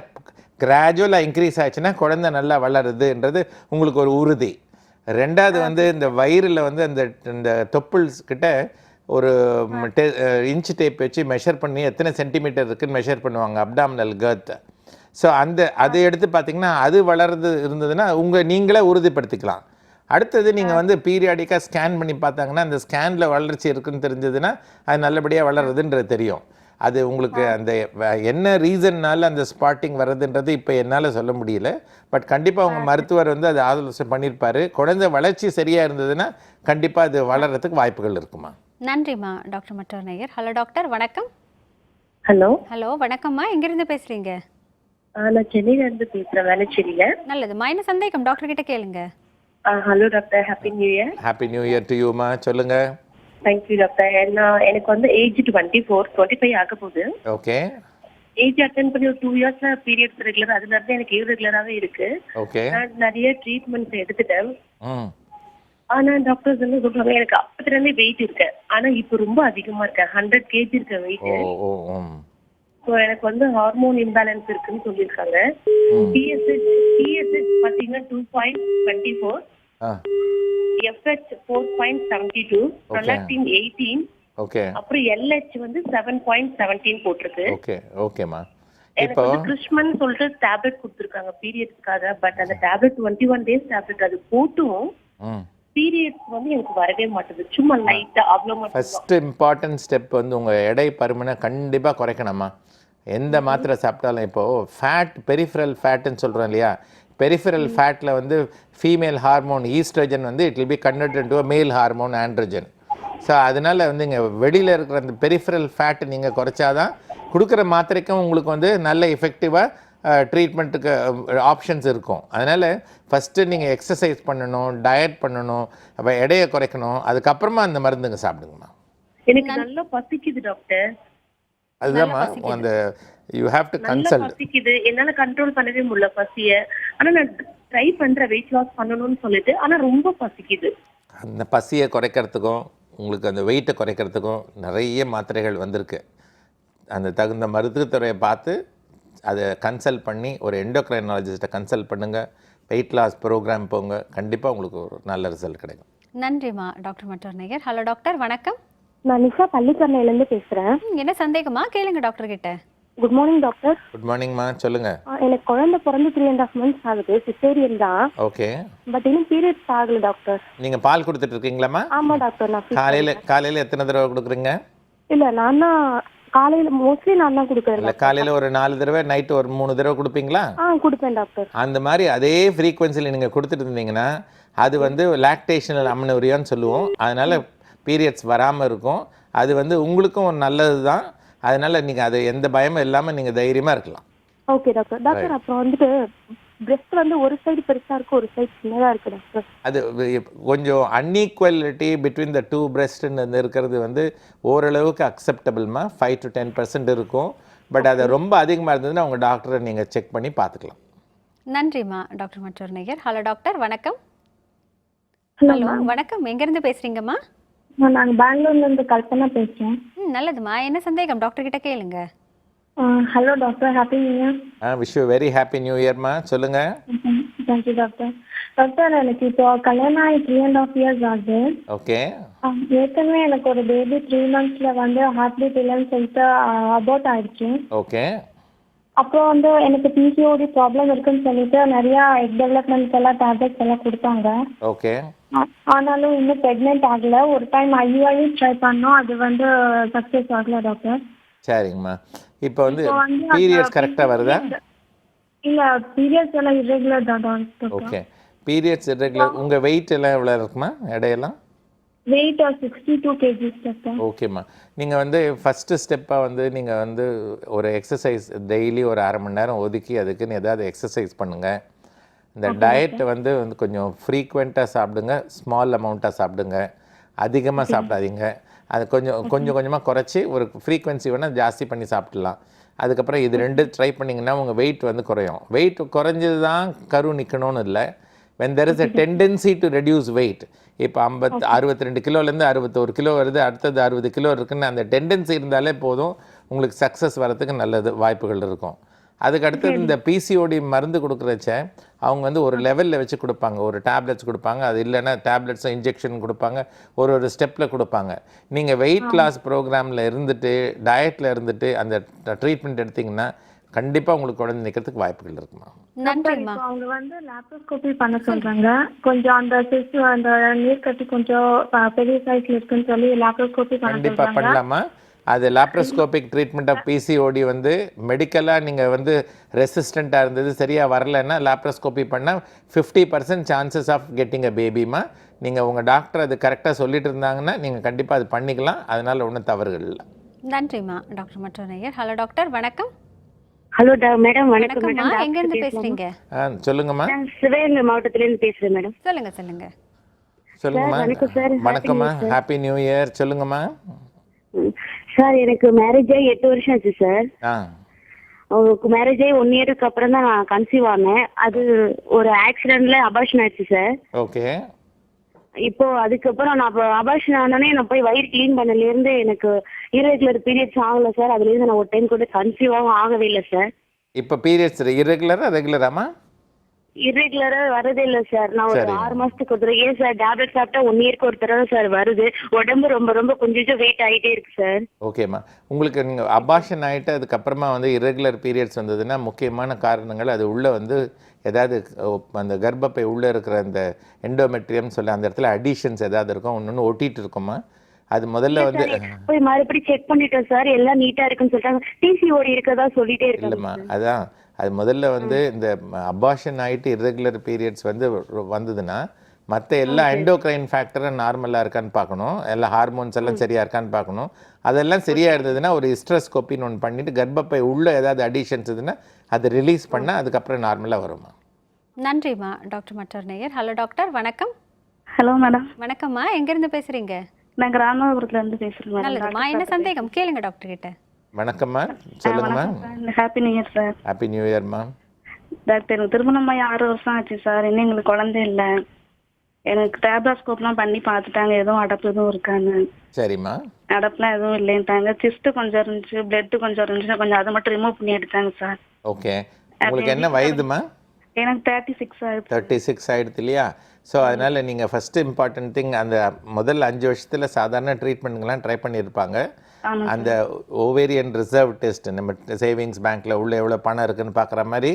கிராஜுவலாக இன்க்ரீஸ் ஆச்சுன்னா குழந்தை நல்லா வளருதுன்றது உங்களுக்கு ஒரு உறுதி. 2வது வந்து இந்த வயிறில் வந்து இந்த தொப்புள்ஸ் கிட்ட ஒரு இன்ச் டேப் வச்சு மெஷர் பண்ணி எத்தனை சென்டிமீட்டர் இருக்குன்னு மெஷர் பண்ணுவாங்க, அப்டாமினல் கர்த். ஸோ அதை எடுத்து பார்த்தீங்கன்னா அது வளர்றது இருந்ததுன்னா நீங்களே உறுதிப்படுத்திக்கலாம். அடுத்தது நீங்கள் வந்து பீரியாடிக்காக ஸ்கேன் பண்ணி பார்த்தாங்கன்னா அந்த ஸ்கேனில் வளர்ச்சி இருக்குன்னு தெரிஞ்சதுன்னா அது நல்லபடியாக வளருதுன்றது தெரியும். அது உங்களுக்கு அந்த என்ன ரீசன்னால அந்த ஸ்பாட்டிங் வர்றதுன்றது இப்போ என்னால் சொல்ல முடியல. பட் கண்டிப்பாக உங்கள் மருத்துவர் வந்து அதை ஆலோசனை பண்ணியிருப்பார். குழந்தை வளர்ச்சி சரியாக இருந்ததுன்னா கண்டிப்பாக அது வளர்கிறதுக்கு வாய்ப்புகள் இருக்குமா. நன்றிம்மா டாக்டர் மற்றொரு நேயர். ஹலோ டாக்டர், வணக்கம். ஹலோ வணக்கம்மா. எங்கிருந்து பேசுறீங்க? நான் சென்னையில இருந்து பேசுறேன், வேலைச்சேரியில. நல்லதுமா. என்ன சந்தேகம் டாக்டர் கிட்ட கேளுங்க. Hello doctor, happy new year. Happy new year to யூமா. சொல்லுங்க. Thank you doctor. எனக்கு வந்து ஏஜ் 25 ஆக போகுது. ஓகே. ஏஜ் அட்டென்ட் பண்ணி ஒரு 2 இயர்ஸ்ல பீரியட்ஸ் ரெகுலர், அதுல இருந்து எனக்கு இர்ரெகுலராகவே இருக்கு. ஓகே. நான் நிறைய ட்ரீட்மெண்ட் எடுத்துட்டேன். ஆனா டாக்டர்ஸ் வந்து சொல்றாங்க எனக்கு அப்பத்துல இருந்தே வெயிட் இருக்கு, ஆனா இப்போ ரொம்ப அதிகமா இருக்கேன். 100 kg இருக்க வெயிட். ஸோ எனக்கு வந்து ஹார்மோன் இம்பேலன்ஸ் இருக்குன்னு சொல்லியிருக்காங்க. PSH பார்த்தீங்கன்னா 2.24, FH 4.72, prolactin 18, அப்புறம் LH வந்து 7.17 போட்டிருக்கு. ஓகேமா. எனக்கு வந்து கிறிஸ்மன் சொல்லிட்டு டேப்லெட் கொடுத்துருக்காங்க பீரியட்ஸ்க்காக. பட் அந்த டேப்லெட் 21 days டேப்லெட், அது போட்டும் பீரியட்ஸ் வந்து எனக்கு வரவே மாட்டேது. சும்மா லைட்டா அவ்வளோ மட்டும். ஃபர்ஸ்ட் இம்பார்ட்டன்ட் ஸ்டெப் வந்து உங்க எடை பருமனை கண்டிப்பாக குறைக்கணுமா. எந்த மாத்திரை சாப்பிட்டாலும் இப்போது ஃபேட், பெரிஃபரல் ஃபேட்டுன்னு சொல்கிறோம் இல்லையா, பெரிஃபரல் ஃபேட்டில் வந்து ஃபீமேல் ஹார்மோன் ஈஸ்ட்ரோஜன் வந்து it will be converted to மேல் ஹார்மோன் ஆண்ட்ரோஜன். ஸோ அதனால் வந்து இங்கே வெளியில் இருக்கிற அந்த பெரிஃபரல் ஃபேட்டு நீங்கள் குறைச்சாதான் கொடுக்குற மாத்திரைக்கும் உங்களுக்கு வந்து நல்ல எஃபெக்டிவாக ட்ரீட்மெண்ட்டுக்கு ஆப்ஷன்ஸ் இருக்கும். அதனால் ஃபஸ்ட்டு நீங்கள் எக்ஸசைஸ் பண்ணணும், டயட் பண்ணணும், அப்போ எடையை குறைக்கணும், அதுக்கப்புறமா அந்த மருந்துங்க சாப்பிடுங்கம்மா. எனக்கு நல்லா பசிக்குது டாக்டர். அதுதான்மா அந்த யூ ஹேவ் டு கன்சல்ட். பசிக்குது, என்னால கண்ட்ரோல் பண்ணவே முடியல பசிய. ஆனா நான் ட்ரை பண்ற வெயிட் லாஸ் பண்ணணும்னு சொல்லிட்டு, ஆனா ரொம்ப பசிக்குது. அந்த பசியை குறைக்கிறதுக்கும் உங்களுக்கு அந்த வெயிட்டை குறைக்கிறதுக்கும் நிறைய மாத்திரைகள் வந்திருக்கு. அந்த தகுந்த மருத்துவத்துறையை பார்த்து அதை கன்சல்ட் பண்ணி ஒரு எண்டோக்ரைனாலஜிஸ்ட்டை கன்சல்ட் பண்ணுங்கள், வெயிட் லாஸ் ப்ரோக்ராம் போங்க, கண்டிப்பாக உங்களுக்கு ஒரு நல்ல ரிசல்ட் கிடைக்கும். நன்றிம்மா டாக்டர் மற்றொரு நேயர். ஹலோ டாக்டர், வணக்கம். நான் நிஷா பள்ளிக்கரணையிலேருந்து பேசுகிறேன். என்ன சந்தேகமா கேளுங்க டாக்டர் கிட்ட. Good morning doctor. குட் மார்னிங்மா, சொல்லுங்க. எனக்கு குழந்தை பிறந்து 3.5 months ஆகுது. சிசேரியன் தான். ஓகே. பட் இன்னும் பீரியட்ஸ் ஆகல டாக்டர். நீங்க பால் கொடுத்துட்டு இருக்கீங்களாமா? ஆமா டாக்டர். நான் காலையில எத்தனை தடவை கொடுக்குறீங்க? இல்ல நான் தான் காலையில மோஸ்ட்லி நான் தான் கொடுக்குறேன். இல்ல காலையில ஒரு 4 தடவை, நைட் ஒரு 3 தடவை கொடுப்பீங்களா? கொடுப்பேன் டாக்டர். அந்த மாதிரி அதே ஃப்ரீக்வன்சியில் நீங்க கொடுத்துட்டு இருந்தீங்கன்னா அது வந்து லாக்டேஷனல் அம்னோரியான்னு சொல்லுவோம். அதனால பீரியட்ஸ் வராமல் இருக்கும். அது வந்து உங்களுக்கும் ஒரு நல்லது தான். அதனால் நீங்கள் அது எந்த பயமும் இல்லாமல் நீங்கள் தைரியமாக இருக்கலாம். Okay doctor. டாக்டர் அப்புறம் வந்துட்டு பிரெஸ்ட் வந்து ஒரு சைடு பெருசா இருக்கு, ஒரு சைடு சின்னதா இருக்கு டாக்டர். அது கொஞ்சம் அன்ஈக்குவலிட்டி பிட்வீன் த டூ பிரெஸ்ட்னு இருக்கிறது வந்து ஓரளவுக்கு அக்செப்டபிள்மா. 5 to 10% இருக்கும். பட் அது ரொம்ப அதிகமாக இருந்ததுன்னா உங்கள் டாக்டரை நீங்கள் செக் பண்ணி பார்த்துக்கலாம். நன்றிம்மா. டாக்டர் மற்றொரு நேயர். ஹலோ டாக்டர், வணக்கம். Hello, ஹலோ வணக்கம், எங்கேருந்து பேசுறீங்கம்மா? நாங்கள் பெங்களூர்லேருந்து கல்பனா பேசுகிறேன். நல்லதும்மா, என்ன சந்தேகம் டாக்டர் கிட்ட கேளுங்க. Hello doctor, happy new year. Wish you very happy new இயர்மா. சொல்லுங்கள். Thank you doctor. டாக்டர் எனக்கு இப்போ கல்யாணம் ஆகி 3.5 years ஆகுது. ஓகே. ஏற்கனவே எனக்கு ஒரு பேபி 3 months வந்து ஹார்ட் பீட் இல்லைன்னு சொல்லிட்டு அபோர்ட் ஆயிடுச்சு. ஓகே. அப்புறம் வந்து எனக்கு பிசிஓடி ப்ராப்ளம் இருக்குன்னு சொல்லிட்டு நிறைய எக் டெவலப்மெண்ட் எல்லாம் டேப்லெட்ஸ் எல்லாம் கொடுத்தாங்க. ஓகே. ஆனாலும் இன்னும் ப்ரெக்னென்ட் ஆகல. ஒரு டைம் ஐயுஐயும் ட்ரை பண்ணோம், அது வந்து சக்ஸஸ் ஆகல டாக்டர். சரிங்கம்மா. இப்போ வந்து பீரியட்ஸ் கரெக்டாக வருதா? இல்லை, பீரியட்ஸ் எல்லாம் இரெகுலர் தான் டாக்டர். ஓகே. Periods irregular. உங்கள் வெயிட் எல்லாம் எவ்வளோ இருக்குமா? எடையெல்லாம் வெயிட் 62 kgs டாக்டர். ஓகேம்மா. நீங்கள் வந்து ஃபஸ்ட்டு ஸ்டெப்பாக வந்து நீங்கள் வந்து ஒரு எக்ஸசைஸ் டெய்லி ஒரு 1/2 மணி நேரம் ஒதுக்கி அதுக்குன்னு ஏதாவது எக்ஸசைஸ் பண்ணுங்கள். இந்த டயட்டை வந்து கொஞ்சம் ஃப்ரீக்வெண்ட்டாக சாப்பிடுங்க, ஸ்மால் அமௌண்ட்டாக சாப்பிடுங்க, அதிகமாக சாப்பிடாதீங்க. அது கொஞ்சம் கொஞ்சமாக குறைச்சி ஒரு ஃப்ரீக்வன்சி வேணால் ஜாஸ்தி பண்ணி சாப்பிட்லாம். அதுக்கப்புறம் இது 2 ட்ரை பண்ணிங்கன்னா உங்கள் வெயிட் வந்து குறையும். வெயிட் குறைஞ்சது தான் கரு நிற்கணும்னு இல்லை. when there is a tendency to reduce weight, இப்போ 62 கிலோலேருந்து 61 கிலோ வருது, அடுத்தது 60 கிலோ இருக்குன்னு அந்த டெண்டன்சி இருந்தாலே போதும், உங்களுக்கு சக்ஸஸ் வரதுக்கு நல்லது வாய்ப்புகள் இருக்கும். அதுக்கு அடுத்தது இந்த பிசிஓடி மருந்து கொடுக்குறச்ச அவங்க வந்து ஒரு லெவலில் வச்சு கொடுப்பாங்க. ஒரு டேப்லெட்ஸ் கொடுப்பாங்க, அது இல்லைன்னா டேப்லெட்ஸும் இன்ஜெக்ஷன் கொடுப்பாங்க, ஒரு ஸ்டெப்பில் கொடுப்பாங்க. நீங்கள் வெயிட் லாஸ் ப்ரோக்ராமில் இருந்துட்டு டயட்டில் இருந்துட்டு அந்த ட்ரீட்மெண்ட் எடுத்திங்கன்னா கண்டிப்பாக உங்களுக்கு குழந்தை நிற்கிறதுக்கு வாய்ப்புகள் இருக்குமா. நன்றிம்மா. அவங்க வந்து லாப்ரோஸ்கோபி பண்ண சொல்றாங்க. கொஞ்சம் அந்த அந்த நீர் கட்டி கொஞ்சம் பெரிய சைஸ்ல இருக்குன்னு சொல்லி லாப்ரோஸ்கோபி பண்ண கண்டிப்பாக சொல்றாங்க. பண்ணலாமா? அது லாப்ரோஸ்கோபிக் ட்ரீட்மெண்ட் ஆஃப் பிசிஓடி வந்து மெடிக்கலாக நீங்கள் வந்து ரெசிஸ்டண்ட்டாக இருந்தது சரியாக வரலைன்னா லாப்ரோஸ்கோபி பண்ணால் 50% சான்சஸ் ஆஃப் கெட்டிங் அ பேபிமா. நீங்கள் உங்கள் டாக்டர் அது கரெக்டாக சொல்லிட்டு இருந்தாங்கன்னா நீங்கள் கண்டிப்பாக அது பண்ணிக்கலாம். அதனால் ஒன்றும் தவறுகள் இல்லை. நன்றிம்மா. டாக்டர் மற்றொரு நேயர். ஹலோ டாக்டர், வணக்கம். ஹலோ மேடம், வணக்கம் வணக்கம்மா, மேடம். எங்க இருந்து பேசுறீங்க? சொல்லுங்கம்மா. நான் சிவகங்கை மாவட்டத்திலேருந்து பேசுறேன் மேடம். சொல்லுங்க. சொல்லுங்கம்மா. வணக்கம் சார். வணக்கம்மா. Happy new year. சொல்லுங்கம்மா. சார், எனக்கு மேரேஜ் ஆகி 8 வருஷம் ஆச்சு சார். உங்களுக்கு மேரேஜ் ஆகி 1 இயருக்கு அப்புறம் தான் நான் கன்சீவ் ஆனேன். அது ஒரு ஆக்சிடென்ட்ல அபார்ஷன் ஆயிடுச்சு சார். ஓகே. இப்போ அதுக்கப்புறம் நான் அபார்ஷன் ஆனோடனே நான் போய் வயிறு கிளீன் பண்ணலேருந்து எனக்கு இரெகுலர் பீரியட்ஸ் ஆகல சார். அதுலேருந்து நான் ஒரு டைம் கூட கன்சீவாகவும் ஆகவே இல்லை சார். இப்போ பீரியட்ஸ் இரெகுலரா ரெகுலராமா? இரெகுலரா வரதே இல்லை சார். நான் ஒரு 6 மாசத்துக்கு ஒரு தடவை. ஏன் சார், டேப்லெட் சாப்பிட்டா 1 இயருக்கு ஒரு தடவை சார் வருது. உடம்பு ரொம்ப கொஞ்சம் வெயிட் ஆகிட்டே இருக்கு சார். ஓகேம்மா. உங்களுக்கு நீங்கள் அபார்ஷன் ஆகிட்டு அதுக்கப்புறமா வந்து இரெகுலர் பீரியட்ஸ் வந்ததுன்னா முக்கியமான காரணங்கள் அது உள்ளே வந்து ஏதாவது அந்த கர்ப்பப்பை உள்ளே இருக்கிற அந்த எண்டோமெட்ரியம் சொல்லி அந்த இடத்துல அடிஷன்ஸ் ஏதாவது இருக்கும், ஒன்று ஒட்டிட்டு இருக்குமா. அது முதல்ல வந்து போய் மறுபடியும் செக் பண்ணிட்டோம் சார், எல்லாம் நீட்டாக இருக்குன்னு சொல்லிட்டாங்க. டிசிஓடி இருக்கதா சொல்லிட்டே இருக்காங்க. இல்லைம்மா, அதான் அது முதல்ல வந்து இந்த அபார்ஷன் ஆகிட்டு இரெகுலர் பீரியட்ஸ் வந்து வந்ததுன்னா மற்ற எல்லா எண்டோக்ரைன் ஃபேக்டரும் நார்மலாக இருக்கான்னு பார்க்கணும், எல்லா ஹார்மோன்ஸ் எல்லாம் சரியாக இருக்கான்னு பார்க்கணும். அதெல்லாம் சரியாக இருந்ததுன்னா ஒரு ஹிஸ்ட்ரோஸ்கோப்பின்னு ஒன்று பண்ணிவிட்டு கர்ப்பப்பை உள்ளே ஏதாவது அடிஷன்ஸ் இருந்ததுன்னா அதை ரிலீஸ் பண்ணால் அதுக்கப்புறம் நார்மலாக வருமா. நன்றிம்மா. டாக்டர் மற்றொரு நேயர். ஹலோ டாக்டர், வணக்கம். Hello madam. வணக்கம்மா, எங்கேருந்து பேசுறீங்க? நான் ராமநாதபுரத்துலேருந்து பேசுகிறேன் மேடம். நல்லதும்மா, என்ன சந்தேகம் கேளுங்க டாக்டர் கிட்ட. வணக்கம்மா, சொல்லுங்கம்மா. Happy new year sir. Happy new இயர்மா. டாக்டர், எனக்கு திருமணமாகி 6 வருஷம் ஆச்சு சார். இன்னும் எங்களுக்கு குழந்தை இல்லை. எனக்கு டேப்லாஸ்கோப்லாம் பண்ணி பார்த்துட்டாங்க, எதுவும் அடப்பு எதுவும் இருக்கான்னு. சரிம்மா. அடப்புலாம் எதுவும் இல்லைன்ட்டாங்க. சிஸ்ட் கொஞ்சம் இருந்துச்சு, பிளட் கொஞ்சம் இருந்துச்சு, கொஞ்சம் அதை மட்டும் ரிமூவ் பண்ணி எடுத்தாங்க சார். ஓகே. உங்களுக்கு என்ன வயதுமா? எனக்கு 36 ஆயிடுச்சு. 36 ஆகிடுது இல்லையா? ஸோ அதனால் நீங்கள் ஃபஸ்ட்டு இம்பார்ட்டன்ட் திங் அந்த முதல் 5 வருஷத்தில் சாதாரண ட்ரீட்மெண்ட்லாம் ட்ரை பண்ணியிருப்பாங்க. அந்த ஓவேரியன் ரிசர்வ் டெஸ்ட், நம்ம சேவிங்ஸ் பேங்க்கில் உள்ள எவ்வளோ பணம் இருக்குதுன்னு பார்க்குற மாதிரி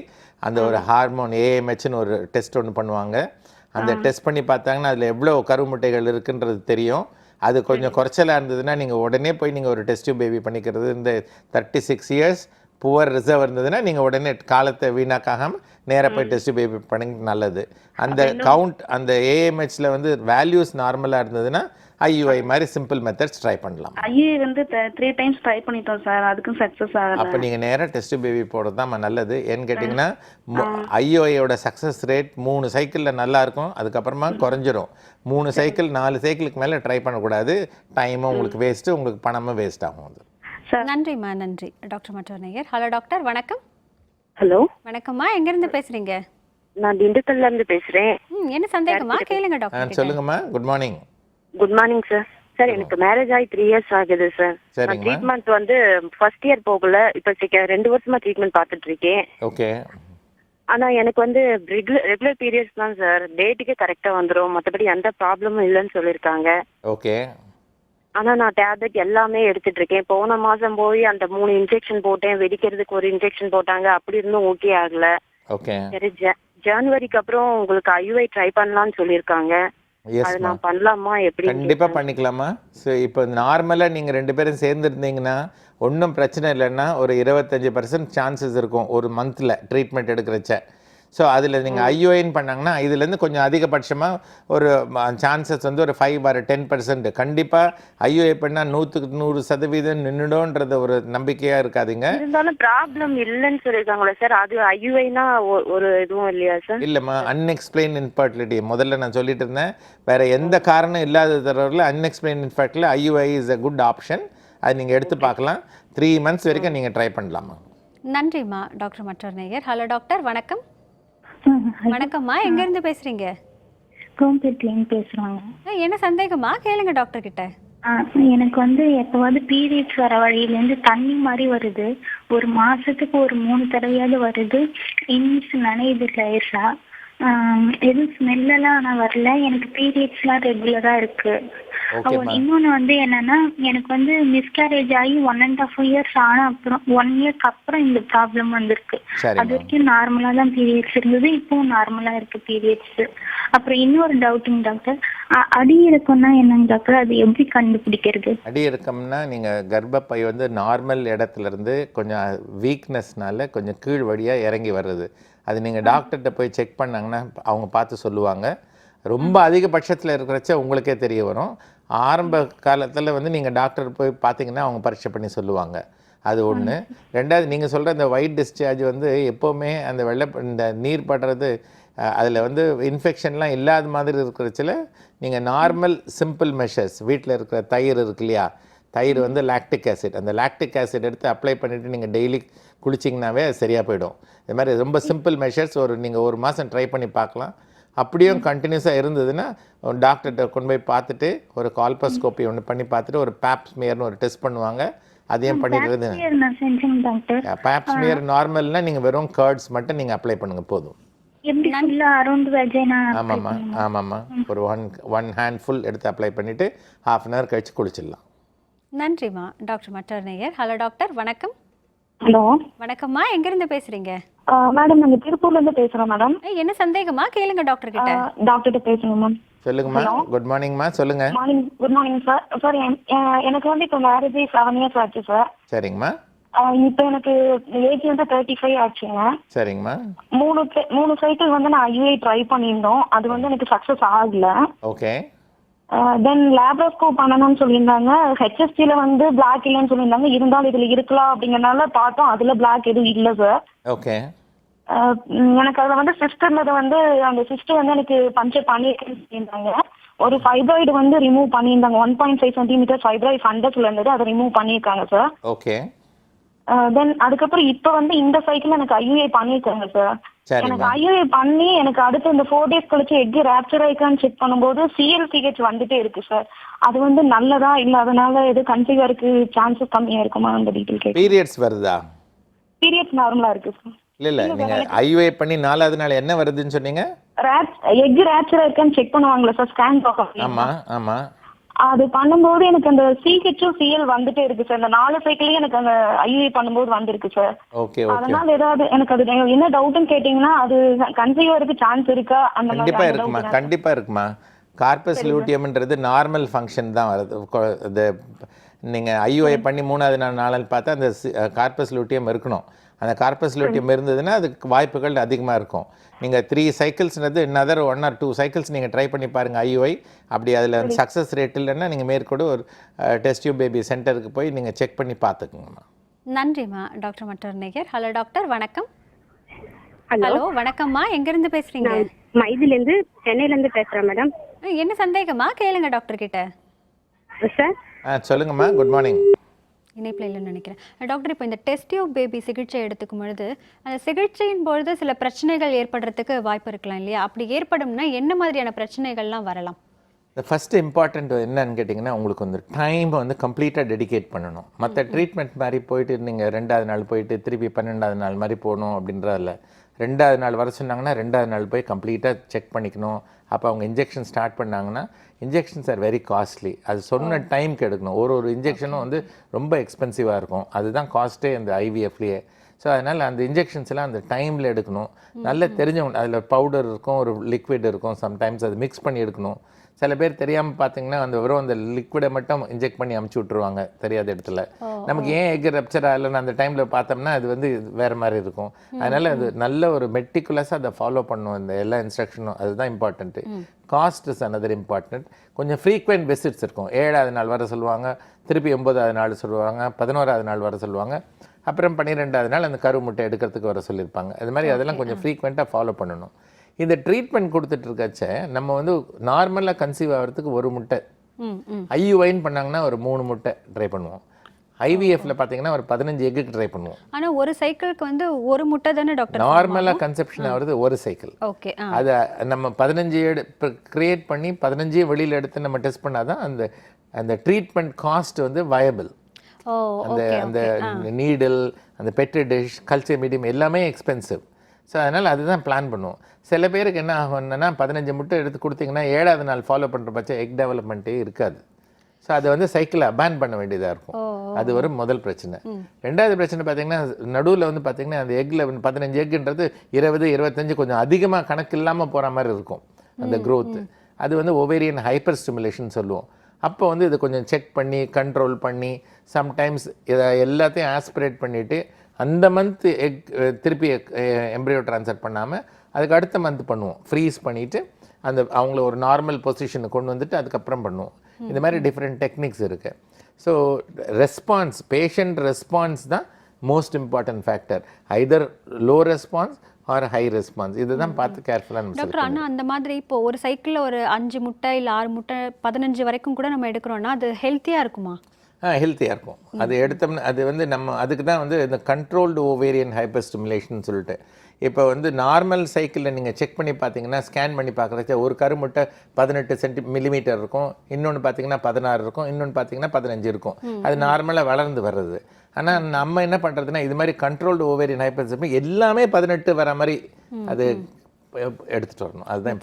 அந்த ஒரு ஹார்மோன் ஏஎம்ஹெச்னு ஒரு டெஸ்ட் ஒன்று பண்ணுவாங்க. அந்த டெஸ்ட் பண்ணி பார்த்தாங்கன்னா அதில் எவ்வளோ கருமுட்டைகள் இருக்குன்றது தெரியும். அது கொஞ்சம் குறைச்சலாக இருந்ததுன்னா நீங்கள் உடனே போய் நீங்கள் ஒரு டெஸ்ட் பேபி பண்ணிக்கிறது. இந்த 36 இயர்ஸ் புவர் ரிசர்வ் இருந்ததுன்னா நீங்கள் உடனே காலத்தை வீணாக்காமல் நேராக போய் டெஸ்ட் பேபி பண்ணி நல்லது. அந்த கவுண்ட் அந்த ஏஎம்ஹெச்சில் வந்து வேல்யூஸ் நார்மலாக இருந்ததுன்னா ஐயுஐ மாதிரி சிம்பிள் மெத்தட்ஸ் ட்ரை பண்ணலாம். ஐஏ வந்து 3 டைம்ஸ் ட்ரை பண்ணிட்டோம் சார், அதுக்கும் சக்ஸஸ் ஆகல. அப்போ நீங்கள் நேராக டெஸ்ட் பேபி போடுறது தான் நல்லது. ஏன்னு கேட்டிங்கன்னா ஐயுஐயோட சக்ஸஸ் ரேட் 3 சைக்கிளில் நல்லா இருக்கும், அதுக்கப்புறமா குறைஞ்சிரும். 3 சைக்கிள் 4 சைக்கிளுக்கு மேலே ட்ரை பண்ணக்கூடாது. டைமும் உங்களுக்கு வேஸ்ட்டு, உங்களுக்கு பணமும் வேஸ்ட் ஆகும். அது நன்றிம்மா, நன்றி. டாக்டர் மற்றொரு நேயர். ஹலோ டாக்டர், வணக்கம். ஹலோ வணக்கம்மா, எங்கேருந்து பேசுறீங்க? நான் திண்டுக்கல்ல இருந்து பேசுறேன். என்ன சந்தேகமா கேளுங்க டாக்டர். சொல்லுங்கம்மா. Good morning. Good morning sir. Sir எனக்கு மேரேஜ் ஆகி 3 இயர்ஸ் ஆகுது சார். நான் ட்ரீட்மெண்ட் வந்து ஃபர்ஸ்ட் இயர் போகல, இப்போ 2 வருஷமா ட்ரீட்மெண்ட் பார்த்துட்டு இருக்கேன். ஓகே. ஆனா எனக்கு வந்து ரெகுலர் பீரியட்ஸ் தான் சார், டேட்டுக்கு கரெக்டா வந்துடும், மற்றபடி எந்த ப்ராப்ளமும் இல்லைன்னு சொல்லியிருக்காங்க. ஓகே. ஆனா நான் டேப்லெட் எல்லாமே எடுத்துட்டு இருக்கேன். போன மாசம் போய் அந்த 3 இன்ஜெக்ஷன் போட்டேன், வெடிக்கிறதுக்கு ஒரு இன்ஜெக்ஷன் போட்டாங்க, அப்படி இருந்தும் ஓகே ஆகல. ஓகே. சரி, ஜனவரிக்கு அப்புறம் உங்களுக்கு ஐயுஐ ட்ரை பண்ணலாம்னு சொல்லியிருக்காங்க. அது நான் பண்ணலாமா? எப்படி? கண்டிப்பாக பண்ணிக்கலாமா. ஸோ இப்போ நார்மலாக நீங்கள் 2 பேரும் சேர்ந்துருந்தீங்கன்னா ஒன்றும் பிரச்சனை இல்லைன்னா ஒரு 25% சான்சஸ் இருக்கும் ஒரு மந்தில் ட்ரீட்மெண்ட் எடுக்கிறச்ச. ஸோ அதில் நீங்கள் ஐயுஐன்னு பண்ணாங்கன்னா இதுலேருந்து கொஞ்சம் அதிகபட்சமாக ஒரு சான்சஸ் வந்து ஒரு 5 or 10%. கண்டிப்பாக ஐயுஐ பண்ணால் 100% நின்றுடும்ன்றது ஒரு நம்பிக்கையாக இருக்காதுங்க. இருந்தாலும் ப்ராப்ளம் இல்லைன்னு சொல்லியிருக்காங்களா சார்? அது ஐயுஐனா ஒரு இதுவும் இல்லையா சார்? இல்லைம்மா, அன்எக்ஸ்பிளைன் இன்ஃபர்டிலிட்டி முதல்ல நான் சொல்லிட்டு இருந்தேன். வேறு எந்த காரணம் இல்லாத தரவில் unexplained infertile IUI is a good option. அது நீங்கள் எடுத்து பார்க்கலாம். 3 months வரைக்கும் நீங்கள் ட்ரை பண்ணலாமா. நன்றிம்மா. டாக்டர் மற்றொரு நேயர். ஹலோ டாக்டர், வணக்கம். வணக்கம்மா, எங்க இருந்து பேசுறீங்க? கோம்பேட்லேருந்து பேசுறாங்க. என்ன சந்தேகமா கேளுங்க டாக்டர் கிட்ட. எனக்கு வந்து எப்போவாது பீரியட்ஸ் வர வழியிலேருந்து தண்ணி மாதிரி வருது. ஒரு மாசத்துக்கு ஒரு 3 தடவையாவது வருது. இன்ஸ் நனையுது லேசா. எதுவும் ஸ்மெல்லாம் ஆனால் வரல. எனக்கு பீரியட்ஸ்லாம் ரெகுலராக இருக்கு. இன்னொன்று வந்து என்னன்னா, எனக்கு வந்து மிஸ்கேரேஜ் ஆகி 1.5 years ஆன அப்புறம் 1 yearக்கு அப்புறம் இந்த ப்ராப்ளம் வந்திருக்கு. அது வரைக்கும் நார்மலா தான் பீரியட்ஸ் இருந்தது, இப்பவும் நார்மலா இருக்கு பீரியட்ஸ். அப்புறம் இன்னொரு டவுட்டுங்க டாக்டர், அடி இறக்கம்னா என்னங்க டாக்டர், அது எப்படி கண்டுபிடிக்கிறது? அடி இறக்கம்னா நீங்கள் கர்ப்பப்பை வந்து நார்மல் இடத்துல இருந்து கொஞ்சம் வீக்னஸ்னால கொஞ்சம் கீழ் வழியாக இறங்கி வர்றது. அது நீங்கள் டாக்டர்கிட்ட போய் செக் பண்ணாங்கன்னா அவங்க பார்த்து சொல்லுவாங்க. ரொம்ப அதிகபட்சத்தில் இருக்கிறச்ச உங்களுக்கே தெரிய வரும். ஆரம்ப காலத்தில் வந்து நீங்கள் டாக்டர் போய் பார்த்தீங்கன்னா அவங்க பரீட்சை பண்ணி சொல்லுவாங்க. அது ஒன்று. ரெண்டாவது, நீங்கள் சொல்கிற இந்த ஒயிட் டிஸ்சார்ஜ் வந்து எப்போவுமே அந்த இந்த நீர் படுறது அதில் வந்து இன்ஃபெக்ஷன்லாம் இல்லாத மாதிரி இருக்கிறச்சில நீங்கள் நார்மல் சிம்பிள் மெஷர்ஸ், வீட்டில் இருக்கிற தயிர் இருக்கு இல்லையா, தயிர் வந்து லாக்டிக் ஆசிட், அந்த லாக்டிக் ஆசிட் எடுத்து அப்ளை பண்ணிவிட்டு நீங்கள் டெய்லி குளிச்சிங்கனாவே அது சரியாக போயிடும். இது மாதிரி ரொம்ப சிம்பிள் மெஷர்ஸ் நீங்கள் 1 மாதம் ட்ரை பண்ணி பார்க்கலாம். அப்படியும் கண்டினியூஸாக இருந்ததுன்னா டாக்டர்கிட்ட கொண்டு போய் பார்த்துட்டு ஒரு கால்போஸ்கோப்பி ஒன்று பண்ணி பார்த்துட்டு ஒரு பேப்ஸ்மியர்னு ஒரு டெஸ்ட் பண்ணுவாங்க, அதையும் பண்ணிடுறது. பேப்ஸ்மியர் நார்மல்னா நீங்கள் வெறும் கர்ட்ஸ் மட்டும் நீங்கள் அப்ளை பண்ணுங்க போதும். ஆமாம்மா, ஆமாம்மா. ஒரு 1 handful எடுத்து அப்ளை பண்ணிவிட்டு 1/2 hour கழிச்சு குளிச்சிடலாம். நன்றிம்மா. டாக்டர் மற்றொரு நேயர். ஹலோ டாக்டர், வணக்கம். ஹலோ வணக்கம்மா, எங்கிருந்து பேசுறீங்க? மேடம், நாங்க திருப்பூர்ல இருந்து பேசுறோம் மேடம். என்ன சந்தேகமா கேளுங்க டாக்டர் கிட்ட. டாக்டர் பேசணும் மேம். சொல்லுங்கம்மா. குட் மார்னிங்மா, சொல்லுங்க. Good morning sir. சார், எனக்கு வந்து இப்போ மேரேஜ் 7 years ஆச்சு சார். சரிங்கம்மா. இப்போ எனக்கு ஏஜ் வந்து 35 ஆச்சுங்க. சரிங்கம்மா. 3 சைக்கிள் வந்து நான் ஐயுஐ ட்ரை பண்ணியிருந்தோம், அது வந்து எனக்கு சக்சஸ் ஆகல. ஓகே. தென் லேப்ரோஸ்கோப் பண்ணணும்னு சொல்லியிருந்தாங்க. ஹெச்எஸ்டில வந்து பிளாக் இல்லைன்னு சொல்லியிருந்தாங்க. இருந்தாலும் இதுல இருக்கலாம் அப்படிங்கறனால பார்த்தோம், அதுல பிளாக் எதுவும் இல்லை சார். ஓகே. எனக்கு அதுல வந்து சிஸ்டர்ல வந்து அந்த சிஸ்டர் வந்து எனக்கு பஞ்சர் பண்ணியிருக்கேன்னு சொல்லியிருந்தாங்க. ஒரு ஃபைப்ராய்டு வந்து ரிமூவ் பண்ணியிருந்தாங்க. 1.5 centimeter ஃபைப்ராய்டு ஃபண்டஸ்ல இருந்தது, அதை ரிமூவ் பண்ணியிருக்காங்க சார். ஓகே. தென் அதுக்கப்புறம் இப்போ வந்து இந்த சைக்கிள் எனக்கு ஐயுஐ பண்ணியிருக்காங்க சார். எனக்கு ஐயுஐ பண்ணி எனக்கு அடுத்து இந்த 4 days கழிச்சு எக் ரேப்சர் ஆயிக்கான்னு செக் பண்ணும்போது CLCH வந்துட்டே இருக்கு சார். அது வந்து நல்லதா இல்ல அதனால எது கன்சீவ் இருக்கு சான்சஸ் கம்மியா இருக்குமா அந்த டீடைல் கேட்க. பீரியட்ஸ் வருதா? பீரியட்ஸ் நார்மலா இருக்கு சார். இல்ல நீங்க ஐயுஐ பண்ணி 4வது நாள் என்ன வருதுன்னு சொன்னீங்க? எக் ரேப்சர் ஆயிக்கான்னு செக் பண்ணுவாங்களா சார், ஸ்கேன் பார்க்க? ஆமா ஆமா. அது பண்ணும்போது எனக்கு அந்த CHும் CL வந்துட்டே இருக்கு சார். இந்த 4 சைக்கிளையும் எனக்கு அந்த ஐயுஐ பண்ணும்போது வந்திருக்கு சார். Okay okay. அதனால ஏதாவது எனக்கு அது என்ன டவுட்னு கேட்டீங்கன்னா, அது கன்சீவ் ஆகிறதுக்கு சான்ஸ் இருக்கா? அந்த மாதிரி கண்டிப்பா இருக்குமா, கண்டிப்பா இருக்குமா. கார்பஸ் லூட்டியம்ன்றது நார்மல் ஃபங்க்ஷன் தான் வருது. நீங்கள் ஐயுஐ பண்ணி 3வது நாள் பார்த்தா அந்த கார்பஸ் லூட்டியம் இருக்கணும். அந்த கார்பஸ் லூட்டியம் இருந்ததுன்னா அதுக்கு வாய்ப்புகள் அதிகமாக இருக்கும். நீங்கள் 3 சைக்கிள்ஸ்ன்றது இன்னதர் 1 or 2 சைக்கிள்ஸ் நீங்கள் ட்ரை பண்ணி பாருங்கள் ஐயுஐ. அப்படி அதில் சக்ஸஸ் ரேட் இல்லைன்னா நீங்கள் மேற்கொண்டு ஒரு டெஸ்ட் டியூப் பேபி சென்டருக்கு போய் நீங்கள் செக் பண்ணி பார்த்துக்குங்கம்மா. நன்றிம்மா. டாக்டர் மற்றொரு நேயர். ஹலோ டாக்டர், வணக்கம். ஹலோ வணக்கம்மா, எங்கேருந்து பேசுகிறீங்க? மைதிலேருந்து, சென்னையிலேருந்து பேசுகிறேன் மேடம். என்ன சந்தேகமா கேளுங்க டாக்டர் கிட்ட. சார் சொல்லுங்கம்மா. Good morning. இணைப்பில் இல்லைன்னு நினைக்கிறேன். டாக்டர், இப்போ இந்த டெஸ்ட் டியூப் பேபி சிகிச்சை எடுத்துக்கும் பொழுது அந்த சிகிச்சையின் பொழுது சில பிரச்சனைகள் ஏற்படுறதுக்கு வாய்ப்பு இருக்கலாம் இல்லையா? அப்படி ஏற்படும்னா என்ன மாதிரியான பிரச்சனைகள்லாம் வரலாம்? ஃபஸ்ட்டு இம்பார்ட்டண்ட் என்னன்னு கேட்டிங்கன்னா, உங்களுக்கு வந்து டைம் வந்து கம்ப்ளீட்டாக டெடிகேட் பண்ணணும். மற்ற ட்ரீட்மெண்ட் மாதிரி போயிட்டு நீங்கள் 2வது நாள் போயிட்டு திருப்பி 12வது நாள் மாதிரி போகணும் அப்படின்றதில்ல. 2வது நாள் வர சொன்னாங்கன்னா 2வது நாள் போய் கம்ப்ளீட்டாக செக் பண்ணிக்கணும். அப்போ அவங்க இன்ஜெக்ஷன் ஸ்டார்ட் பண்ணாங்கன்னா இன்ஜெக்ஷன்ஸ் ஆர் வெரி காஸ்ட்லி. அது சொன்ன டைம்க்கு எடுக்கணும். ஒரு இன்ஜெக்ஷனும் வந்து ரொம்ப எக்ஸ்பென்சிவாக இருக்கும். அதுதான் காஸ்ட்டே இந்த ஐவிஎஃப்லேயே. ஸோ அதனால் அந்த இன்ஜெக்ஷன்ஸ்லாம் அந்த டைமில் எடுக்கணும். நல்லா தெரிஞ்சவங்க, அதில் பவுடர் இருக்கும், ஒரு லிக்விட் இருக்கும், சம்டைம்ஸ் அது மிக்ஸ் பண்ணி எடுக்கணும். சில பேர் தெரியாமல் பார்த்தீங்கன்னா அந்த வெறும் அந்த லிக்விடை மட்டும் இன்ஜெக்ட் பண்ணி அமுச்சு விட்ருவாங்க தெரியாத இடத்துல. நமக்கு ஏன் எக் ரப்சர் ஆகலைன்னு அந்த டைமில் பார்த்தோம்னா அது வந்து வேறு மாதிரி இருக்கும். அதனால் அது நல்ல ஒரு மெட்டிகுலஸாக அதை ஃபாலோ பண்ணும் இந்த எல்லா இன்ஸ்ட்ரக்ஷனும். அதுதான் important. Cost is another important. கொஞ்சம் ஃப்ரீக்வெண்ட் விசிட்ஸ் இருக்கும். 7வது நாள் வர சொல்லுவாங்க, திருப்பி 9வது நாள் சொல்லுவாங்க, 11வது நாள் வர சொல்லுவாங்க, அப்புறம் 12வது நாள் அந்த கரு முட்டை எடுக்கிறதுக்கு வர சொல்லியிருப்பாங்க. அது மாதிரி அதெல்லாம் கொஞ்சம் ஃப்ரீக்வெண்ட்டாக ஃபாலோ பண்ணணும். இந்த ட்ரீட்மெண்ட் கொடுத்துட்டு இருக்கச்ச நம்ம வந்து நார்மலாக கன்சீவ் ஆகிறதுக்கு 1 முட்டை, ஐயுஐன்னு பண்ணாங்கன்னா ஒரு 3 முட்டை ட்ரை பண்ணுவோம். ஐவிஎஃப்ல பார்த்தீங்கன்னா ஒரு 15 எக்கு ட்ரை பண்ணுவோம். ஆனால் ஒரு சைக்கிளுக்கு வந்து 1 முட்டை தானே டாக்டர்? நார்மலாக கன்செப்ஷன் ஆகிறது 1 சைக்கிள். ஓகே. அதை நம்ம 15 கிரியேட் பண்ணி 15 வெளியில் எடுத்து நம்ம டெஸ்ட் பண்ணாதான் அந்த அந்த ட்ரீட்மெண்ட் காஸ்ட் வந்து வயபிள். அந்த அந்த நீடில், அந்த பெட்ரி டிஷ், கல்ச்சர் மீடியம் எல்லாமே எக்ஸ்பென்சிவ். ஸோ அதனால் அதுதான் பிளான் பண்ணுவோம். சில பேருக்கு என்ன ஆகும்னா 15 முட்டை எடுத்து கொடுத்தீங்கன்னா 7வது நாள் ஃபாலோ பண்ணுற பட்சம் எக் டெவலப்மெண்ட்டே இருக்காது. ஸோ அதை வந்து சைக்கிளை அபேன் பண்ண வேண்டியதாக இருக்கும். அது ஒரு முதல் பிரச்சனை. 2வது பிரச்சனை பார்த்தீங்கன்னா நடுவில் வந்து பார்த்தீங்கன்னா அந்த எக்கில் 15 எக்குன்றது 20, 25 கொஞ்சம் அதிகமாக கணக்கு இல்லாமல் போகிற மாதிரி இருக்கும் அந்த க்ரோத்து. அது வந்து ஓவேரியன் ஹைப்பர் ஸ்டிமுலேஷன் சொல்லுவோம். அப்போ வந்து இதை கொஞ்சம் செக் பண்ணி கண்ட்ரோல் பண்ணி சம்டைம்ஸ் இதை எல்லாத்தையும் ஆஸ்பிரேட் பண்ணிவிட்டு அந்த மந்த்து எக் திருப்பி எம்ப்ரியோ ட்ரான்ஸ்ஃபர் பண்ணாமல் அதுக்கு அடுத்த மந்த் பண்ணுவோம். ஃப்ரீஸ் பண்ணிவிட்டு அந்த அவங்கள ஒரு நார்மல் பொசிஷனுக்கு கொண்டு வந்துட்டு அதுக்கப்புறம் பண்ணுவோம். இந்த மாதிரி டிஃப்ரெண்ட் டெக்னிக்ஸ் இருக்குது. ஸோ ரெஸ்பான்ஸ், பேஷண்ட் ரெஸ்பான்ஸ் தான் most important factor. Either low response or high response. இதுதான் பார்த்து கேர்ஃபுல்லாக டாக்டர். ஆனால் அந்த மாதிரி இப்போ ஒரு சைக்கிளில் ஒரு 5 முட்டை இல்லை 6 முட்டை 15 வரைக்கும் கூட நம்ம எடுக்கிறோன்னா அது ஹெல்த்தியாக இருக்குமா? ஹெல்த்தியாக இருக்கும். அது எடுத்தோம்னா அது வந்து நம்ம அதுக்கு தான் வந்து இந்த கண்ட்ரோல்டு ஓவேரியன் ஹைப்பர் ஸ்டிமுலேஷன் சொல்லிட்டு இப்போ வந்து நார்மல் சைக்கிளில் நீங்கள் செக் பண்ணி பார்த்தீங்கன்னா ஸ்கேன் பண்ணி பார்க்குறச்ச ஒரு கருமுட்டை 18 மில்லிமீட்டர் இருக்கும், இன்னொன்று பார்த்தீங்கன்னா 16 இருக்கும், இன்னொன்று பார்த்தீங்கன்னா 15 இருக்கும். அது நார்மலாக வளர்ந்து வர்றது. ஆனால் நம்ம என்ன பண்ணுறதுன்னா இது மாதிரி கண்ட்ரோல்டு ஓவேரியன் ஹைப்பர் ஸ்டிமுலேஷன் எல்லாமே 18 வர மாதிரி அது எடுத்துட்டு வரணும். அதுதான்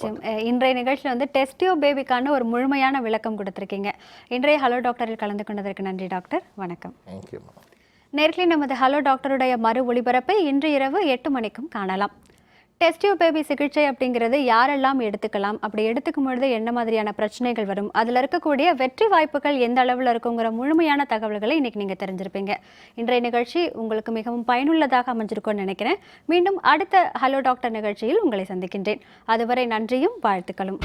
இன்றைய நிகழ்ச்சியில் வந்து டெஸ்ட் டியூப் பேபிக்கான ஒரு முழுமையான விளக்கம் கொடுத்துருக்கீங்க. இன்றைய ஹலோ டாக்டரில் கலந்து கொண்டதற்கு நன்றி டாக்டர். வணக்கம். தேங்க்யூ. நேர்களை நமது ஹலோ டாக்டருடைய மறு ஒளிபரப்பை இன்று இரவு 8 மணிக்கும் காணலாம். டெஸ்ட் டியூப் பேபி சிகிச்சை அப்படிங்கிறது யாரெல்லாம் எடுத்துக்கலாம், அப்படி எடுத்துக்கும் பொழுது என்ன மாதிரியான பிரச்சனைகள் வரும், அதில் இருக்கக்கூடிய வெற்றி வாய்ப்புகள் எந்த அளவில் இருக்குங்கிற முழுமையான தகவல்களை இன்றைக்கி நீங்கள் தெரிஞ்சிருப்பீங்க. இன்றைய நிகழ்ச்சி உங்களுக்கு மிகவும் பயனுள்ளதாக அமைஞ்சிருக்கும்னு நினைக்கிறேன். மீண்டும் அடுத்த ஹலோ டாக்டர் நிகழ்ச்சியில் உங்களை சந்திக்கின்றேன். அதுவரை நன்றியும் வாழ்த்துக்களும்.